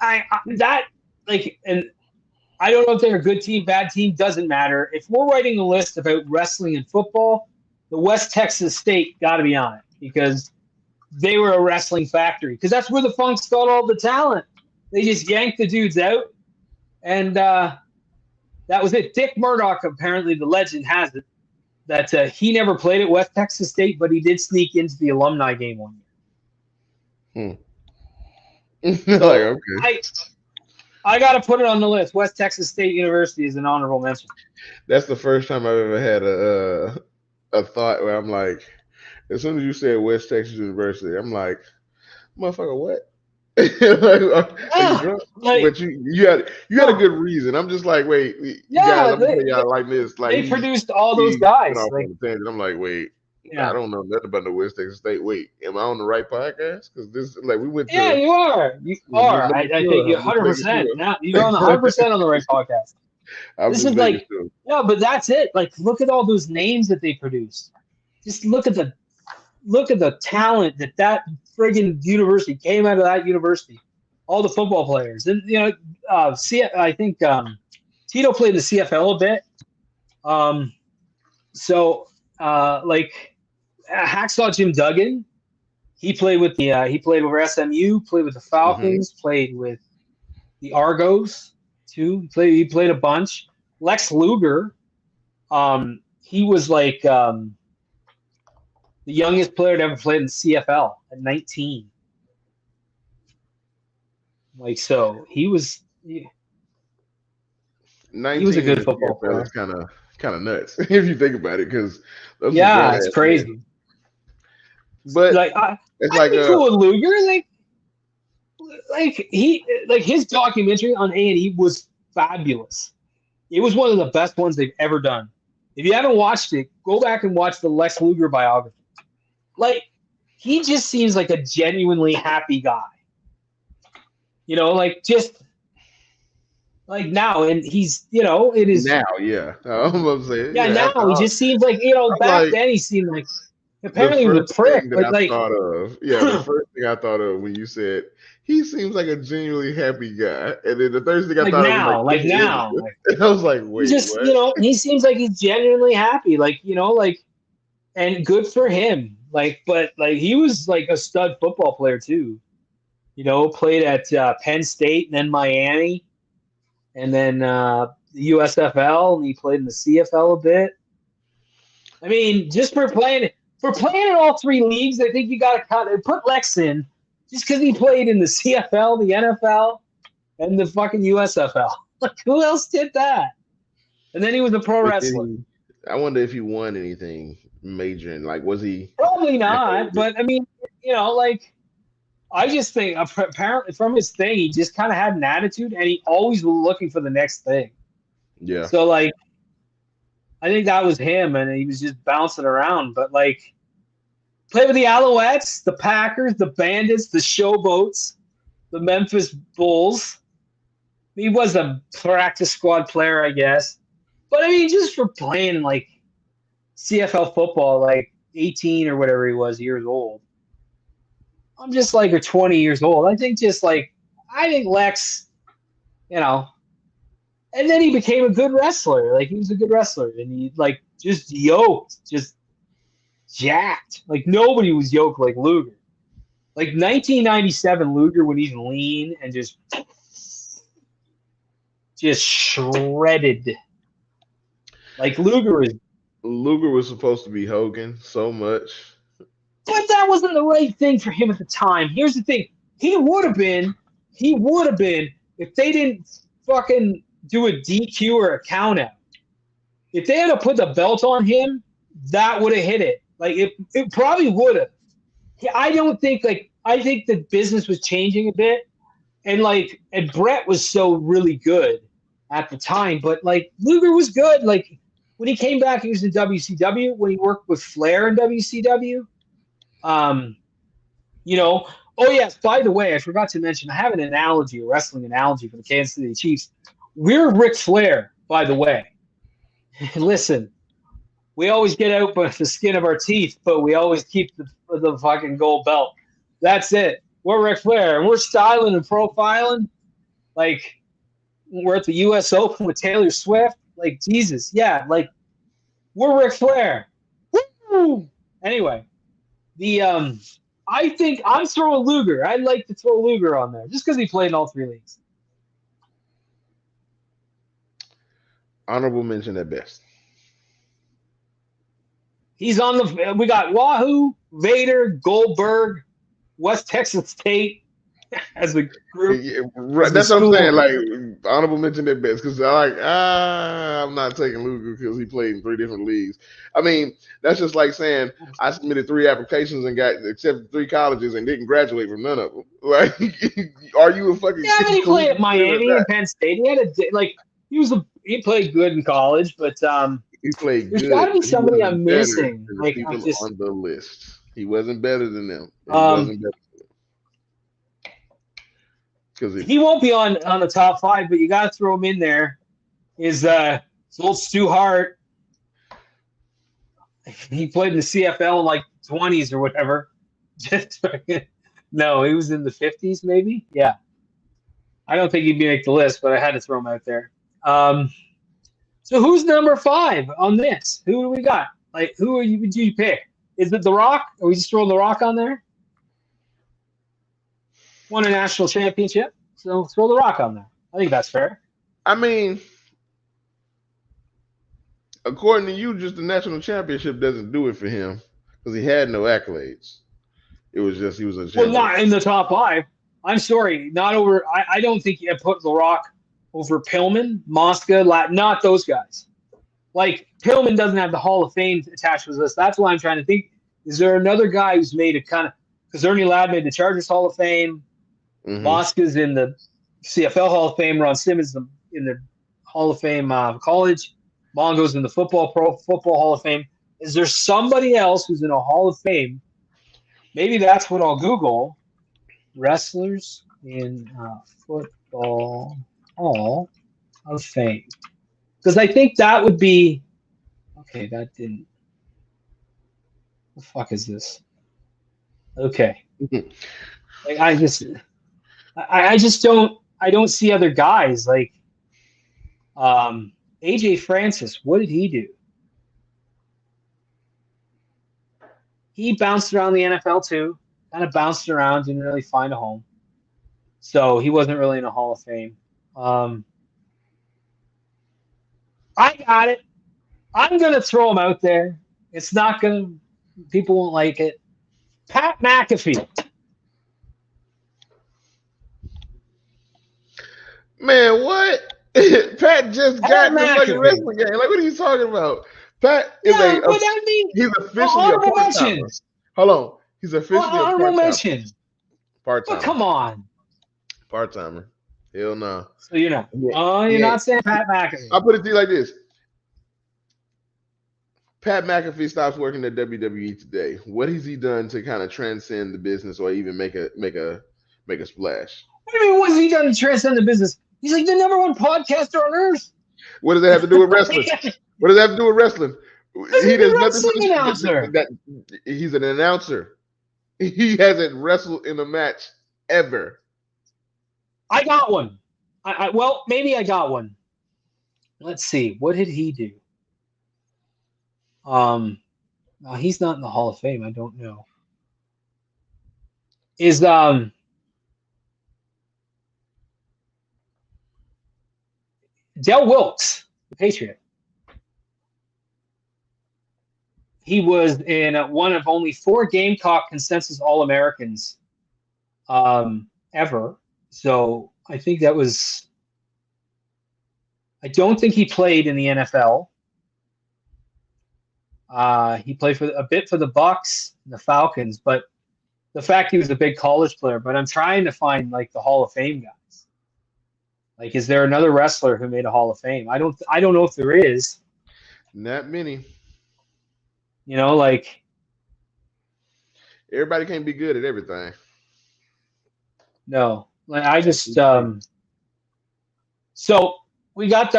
And I don't know if they're a good team, bad team, doesn't matter. If we're writing a list about wrestling and football, the West Texas State got to be on it because they were a wrestling factory. Because that's where the Funks got all the talent. They just yanked the dudes out, and that was it. Dick Murdoch, apparently the legend has it, that he never played at West Texas State, but he did sneak into the alumni game one year. So okay. I got to put it on the list. West Texas State University is an honorable mention. That's the first time I've ever had a thought where I'm like, as soon as you said West Texas University, I'm like, motherfucker, what? But you had a good reason. I'm just like, wait, guys, I'm gonna tell y'all like this. Like they produced all those guys. I'm like, wait, I don't know nothing about the West Texas State. Wait, am I on the right podcast? Because this, like, we went. Yeah, you are. You are. I think you're 100%. Now you're on 100% on the right podcast. This is like, but that's it. Like, look at all those names that they produced. Just look at the talent that friggin' university came out of that university. All the football players, and I think Tito played in the CFL a bit. Hacksaw Jim Duggan, he played with over SMU, played with the Falcons, played with the Argos too. He played a bunch. Lex Luger, he was like the youngest player to ever play in the CFL at 19. Like, so he was 19 he was a good football player. It's kind of nuts if you think about it, because it's crazy. Players. But like, it's like cool with Luger. Like his documentary on A&E was fabulous. It was one of the best ones they've ever done. If you haven't watched it, go back and watch the Lex Luger biography. Like, he just seems like a genuinely happy guy. You know, like just like now, and he's it is Now, yeah. I'm about to say, yeah. after Now he all, just seems like I'm back like then he seemed like the apparently he was a first prick, thing that but I like thought of. Yeah, the first thing I thought of when you said he seems like a genuinely happy guy, and then the third thing I thought of was like, like when is now, it? like And I was like, he wait, just what? he seems like he's genuinely happy, like like and good for him. Like, but like he was like a stud football player too. Played at Penn State and then Miami, and then the USFL, and he played in the CFL a bit. I mean, just for playing in all three leagues, I think you got to put Lex in just because he played in the CFL, the NFL, and the fucking USFL. Like, who else did that? And then he was a pro But did wrestler. he? I wonder if he won anything major, and like, was he? Probably not, but I mean, like I just think apparently from his thing, he just kind of had an attitude, and he always was looking for the next thing. Yeah. So like, I think that was him, and he was just bouncing around. But like, played with the Alouettes, the Packers, the Bandits, the Showboats, the Memphis Bulls. He was a practice squad player, I guess. But I mean, just for playing like CFL football, like 18 or whatever he was years old. I'm just like, or 20 years old. I think Lex, and then he became a good wrestler. Like, he was a good wrestler, and he like just yoked, just jacked. Like, nobody was yoked like Luger. Like 1997 Luger, when he's lean and just shredded. Like, Luger was supposed to be Hogan so much. but that wasn't the right thing for him at the time. Here's the thing. He would have been if they didn't fucking do a DQ or a count out. If they had to put the belt on him, that would have hit it. Like, it probably would have. I don't think, like, I think the business was changing a bit, and Brett was so really good at the time, but like Luger was good. Like, when he came back, he was in WCW. When he worked with Flair in WCW, Oh yes, by the way, I forgot to mention, I have an analogy, a wrestling analogy for the Kansas City Chiefs. We're Ric Flair, by the way. Listen, we always get out by the skin of our teeth, but we always keep the fucking gold belt. That's it. We're Ric Flair, and we're styling and profiling. Like, we're at the U.S. Open with Taylor Swift. Like, Jesus, yeah, like, we're Ric Flair. Woo! Anyway, I think I'm throwing Luger. I'd like to throw Luger on there just because he played in all three leagues. Honorable mention at best. He's on we got Wahoo, Vader, Goldberg, West Texas State as a group. Yeah, right. That's what I'm saying. Like, honorable mention at best, because I'm not taking Luger because he played in 3 different leagues. I mean, that's just like saying I submitted 3 applications and got accepted 3 colleges and didn't graduate from none of them. Like, are you a fucking? Yeah, but he played at Miami and Penn State. He had he played good in college, but he played there's good. got to be somebody I'm missing. Like, people on the list, he wasn't better than them. He wasn't better. He won't be on the top 5, but you got to throw him in there. Is old Stu Hart? He played in the CFL in like 20s or whatever. No, he was in the 50s, maybe. Yeah, I don't think he'd make the list, but I had to throw him out there. So who's number 5 on this? Who do we got? Like, who would you pick? Is it The Rock? Are we just throwing The Rock on there? Won a national championship, so throw The Rock on there. I think that's fair. I mean, according to you, just the national championship doesn't do it for him because he had no accolades. It was just he was a champion. Well, not in the top 5. I'm sorry, not over. I don't think you put The Rock over Pillman, Mosca, not those guys. Like, Pillman doesn't have the Hall of Fame attached to his list. That's why I'm trying to think. Is there another guy who's made a kind of – because Ernie Ladd made the Chargers Hall of Fame. Mm-hmm. Mosca's in the CFL Hall of Fame. Ron Simmons in the Hall of Fame college. Mongo's in the Football Hall of Fame. Is there somebody else who's in a Hall of Fame maybe that's what I'll Google. Wrestlers in Football Hall of Fame. Because I think that would be okay. That didn't. The fuck is this? Okay, like I just don't see other guys like AJ Francis. What did he do? He bounced around the NFL too. Kind of bounced around, didn't really find a home. So he wasn't really in a Hall of Fame. I got it. I'm gonna throw him out there. It's not gonna. People won't like it. Pat McAfee. Man, what? Pat just got the fucking wrestling game. Like, what are you talking about? Pat is he's officially a part-timer. Hold on. He's officially a part-timer. Part-timer. Come on. Part-timer. Hell no. So you're not. You're not saying Pat McAfee. I'll put it to you like this. Pat McAfee stops working at WWE today. What has he done to kind of transcend the business or even make a splash? What do you mean, what has he done to transcend the business? He's like the #1 podcaster on earth. What does that have to do with wrestling? What does that have to do with wrestling? He does nothing announcer. He's an announcer. He hasn't wrestled in a match ever. I got one. Well, maybe I got one. Let's see. What did he do? He's not in the Hall of Fame. I don't know. Is Del Wilkes, the Patriot. He was in one of only 4 Gamecock consensus All-Americans ever. So I think that was. I don't think he played in the NFL. He played for a bit for the Bucks and the Falcons, but the fact he was a big college player. But I'm trying to find like the Hall of Fame guys. Like, is there another wrestler who made a Hall of Fame? I don't know if there is. Not many. You know, like everybody can't be good at everything. No, like I just so we got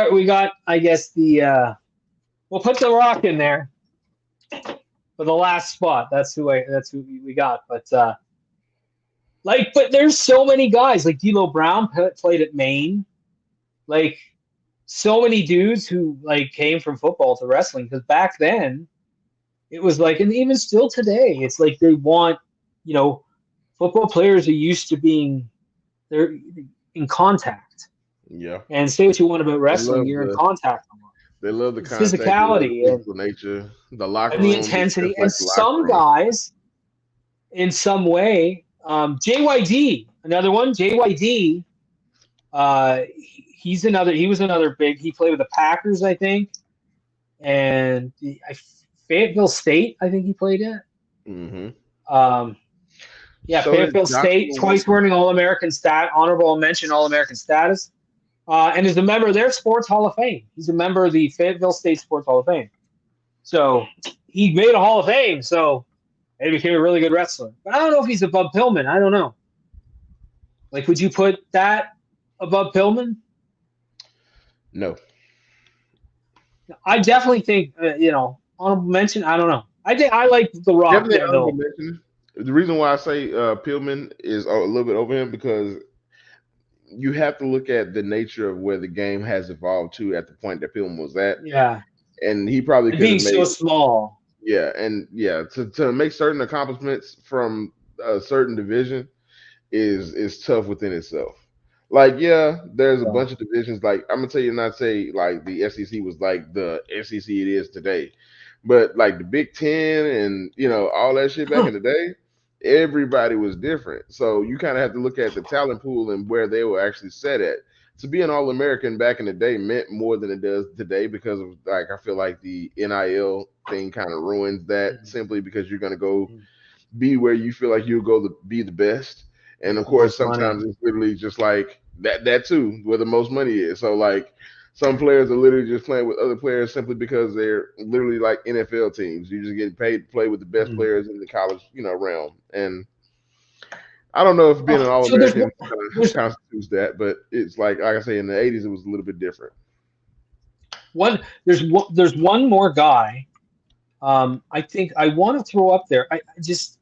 I guess the we'll put The Rock in there for the last spot. That's who we got. But but there's so many guys like D'Lo Brown played at Maine. Like so many dudes who like came from football to wrestling because back then it was like, and even still today, it's like they want, football players are used to they're in contact. Yeah. And say what you want about wrestling, you're in contact. They love the contact, physicality, the nature, the locker room, the intensity, and some guys, in some way, JYD, another one, JYD. He was another big. He played with the Packers, I think, and Fayetteville State, I think he played at. Mm-hmm. Fayetteville State, twice winning All-American honorable mention All-American status. And is a member of their Sports Hall of Fame. He's a member of the Fayetteville State Sports Hall of Fame. So he made a Hall of Fame, so he became a really good wrestler. But I don't know if he's above Pillman. I don't know. Like, would you put that above Pillman? No. I definitely think, honorable mention, I don't know. I think I like The Rock. Definitely honorable mention. The reason why I say Pillman is a little bit over him because you have to look at the nature of where the game has evolved to at the point that Pillman was at. Yeah. And he probably could being so small. Yeah, and to make certain accomplishments from a certain division is tough within itself. Like, there's a bunch of divisions. Like, I'm gonna tell you, not say like the SEC was like the SEC it is today, but like the Big Ten and all that shit back in the day, everybody was different. So you kind of have to look at the talent pool and where they were actually set at. To be an All-American back in the day meant more than it does today because of like I feel like the NIL thing kind of ruins that simply because you're gonna go be where you feel like you'll go to be the best. And of course, sometimes it's literally just like that too, where the most money is. So like Some players are literally just playing with other players simply because they're literally like NFL teams. You just get paid to play with the best players in the college, realm. And I don't know if being an All-American constitutes that, but it's like I say, in the '80s, it was a little bit different. There's one more guy. I think I want to throw up there. I just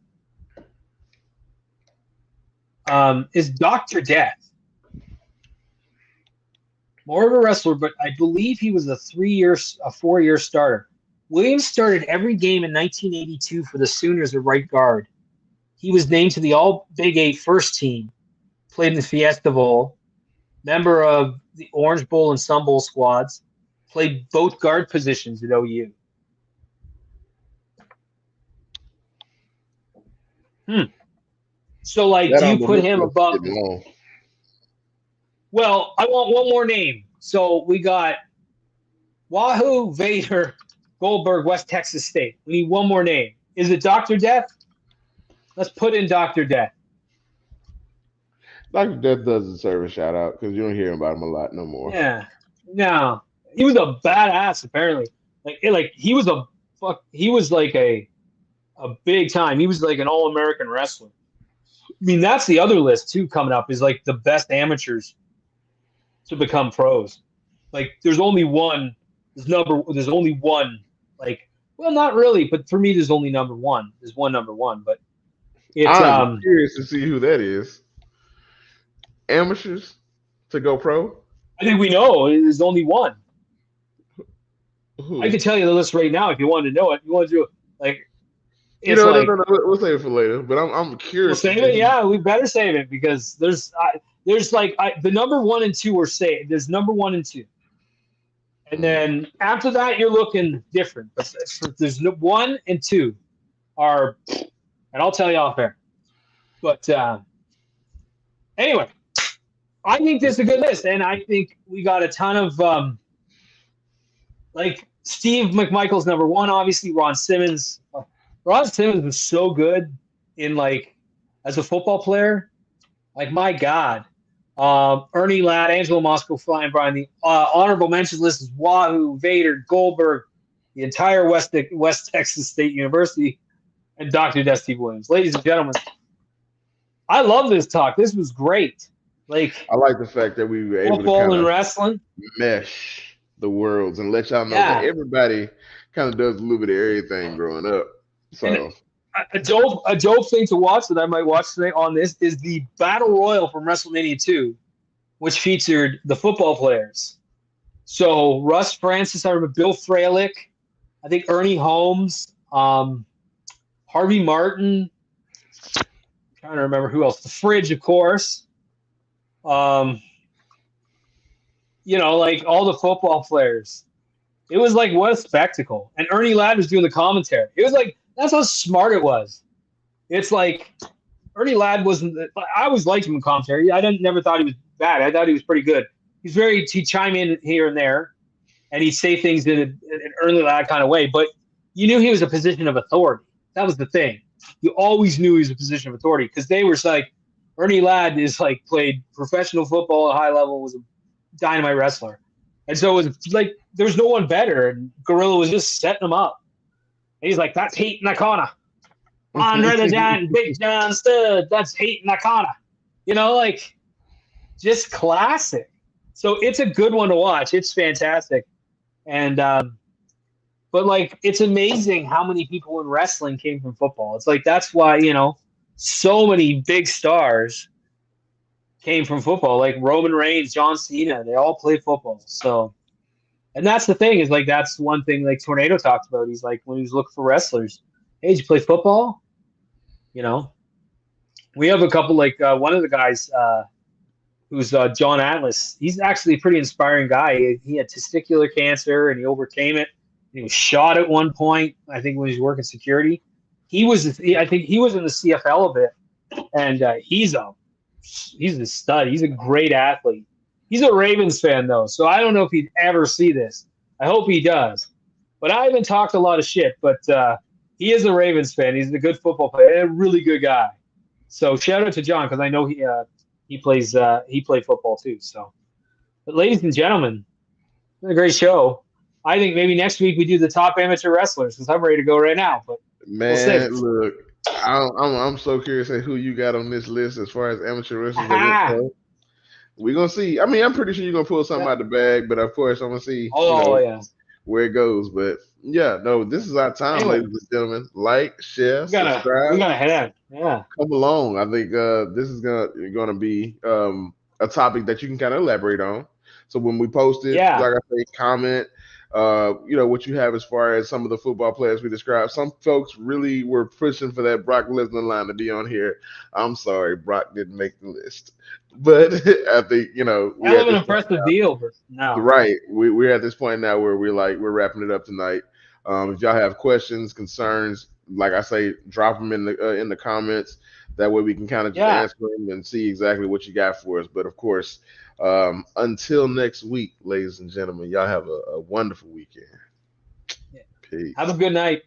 is Dr. Death. More of a wrestler, but I believe he was a 4-year starter. Williams started every game in 1982 for the Sooners at right guard. He was named to the All Big 8 first team, played in the Fiesta Bowl, member of the Orange Bowl and Sun Bowl squads, played both guard positions at OU. So, like, do you put him above? Well, I want one more name. So we got Wahoo, Vader, Goldberg, West Texas State. We need one more name. Is it Dr. Death? Let's put in Dr. Death. Dr. Death does deserve a shout out because you don't hear about him a lot no more. Yeah, no, he was a badass. Apparently, he was like a big time. He was like an all-American wrestler. I mean, that's the other list too coming up is like the best amateurs to become pros. Like, there's only one. There's only one. Like, well, not really, but for me, there's only number one. There's one number one, but it's. I'm curious to see who that is. Amateurs to go pro. I think we know. There's only one. Who? I can tell you the list right now if you wanted to know it. You want to do it like. No. We'll save it for later. But I'm curious. We'll save it. Yeah, we better save it because there's the number 1 and 2 are saved. There's number 1 and 2, and then after that you're looking different. But there's 1 and 2 are, and I'll tell you off air. But anyway, I think this is a good list, and I think we got a ton of like Steve McMichael's number 1. Obviously, Ron Simmons. Ron Simmons was so good in as a football player. Like, my God. Ernie Ladd, Angelo Mosco, Flying Brian. The honorable mentions list is Wahoo, Vader, Goldberg, the entire West Texas State University, and Dr. Steve Williams. Ladies and gentlemen, I love this talk. This was great. I like the fact that we were able to football and wrestling mesh the worlds and let y'all know that everybody kind of does a little bit of everything growing up. So a dope thing to watch that I might watch today on this is the Battle Royal from WrestleMania 2, which featured the football players. So Russ Francis, I remember Bill Fralick, I think Ernie Holmes, Harvey Martin. I'm trying to remember who else. The Fridge, of course. All the football players. It was like, what a spectacle. And Ernie Ladd was doing the commentary. It was like, that's how smart it was. It's like Ernie Ladd wasn't. I always liked him in commentary. I never thought he was bad. I thought he was pretty good. He'd chime in here and there, and he'd say things in an Ernie Ladd kind of way. But you knew he was a position of authority. That was the thing. You always knew he was a position of authority because they were like, Ernie Ladd is played professional football at a high level, was a dynamite wrestler, and so it was like there was no one better. And Gorilla was just setting him up. He's like, that's Heat Nakana. Andre the Giant, Big John Stud, that's Heat Nakana. Just classic. So it's a good one to watch. It's fantastic. And, but it's amazing how many people in wrestling came from football. It's that's why, so many big stars came from football, like Roman Reigns, John Cena, they all play football. So, and that's the thing is that's one thing Tornado talked about. He's when he was looking for wrestlers, hey, did you play football? We have a couple one of the guys who's John Atlas. He's actually a pretty inspiring guy. He had testicular cancer and he overcame it. He was shot at one point. I think when he was working security, I think he was in the CFL a bit, and he's a stud. He's a great athlete. He's a Ravens fan, though, so I don't know if he'd ever see this. I hope he does. But I haven't talked a lot of shit, but he is a Ravens fan. He's a good football player, a really good guy. So shout out to John because I know he played football too. So, but ladies and gentlemen, a great show. I think maybe next week we do the top amateur wrestlers because I'm ready to go right now. But we'll see. Man, look, I'm so curious at who you got on this list as far as amateur wrestlers that went Aha! pro. We're gonna see. I mean, I'm pretty sure you're gonna pull something out the bag, but of course, I'm gonna see, Oh yeah. where it goes. But yeah, no, this is our time, Anyway, ladies and gentlemen. Like, share, we subscribe, gotta head out. Yeah. come along. I think this is gonna be a topic that you can kind of elaborate on. So when we post it, Yeah. like I say, comment. What you have as far as some of the football players we described. Some folks really were pushing for that Brock Lesnar line to be on here. I'm sorry, Brock didn't make the list, but I think we Hell at of an this impressive deal, but no. right. We're at this point now where we're wrapping it up tonight. If y'all have questions, concerns, like I say, drop them in the comments. That way we can kind of just answer them and see exactly what you got for us. But of course, until next week, ladies and gentlemen, y'all have a wonderful weekend. Peace. Have a good night.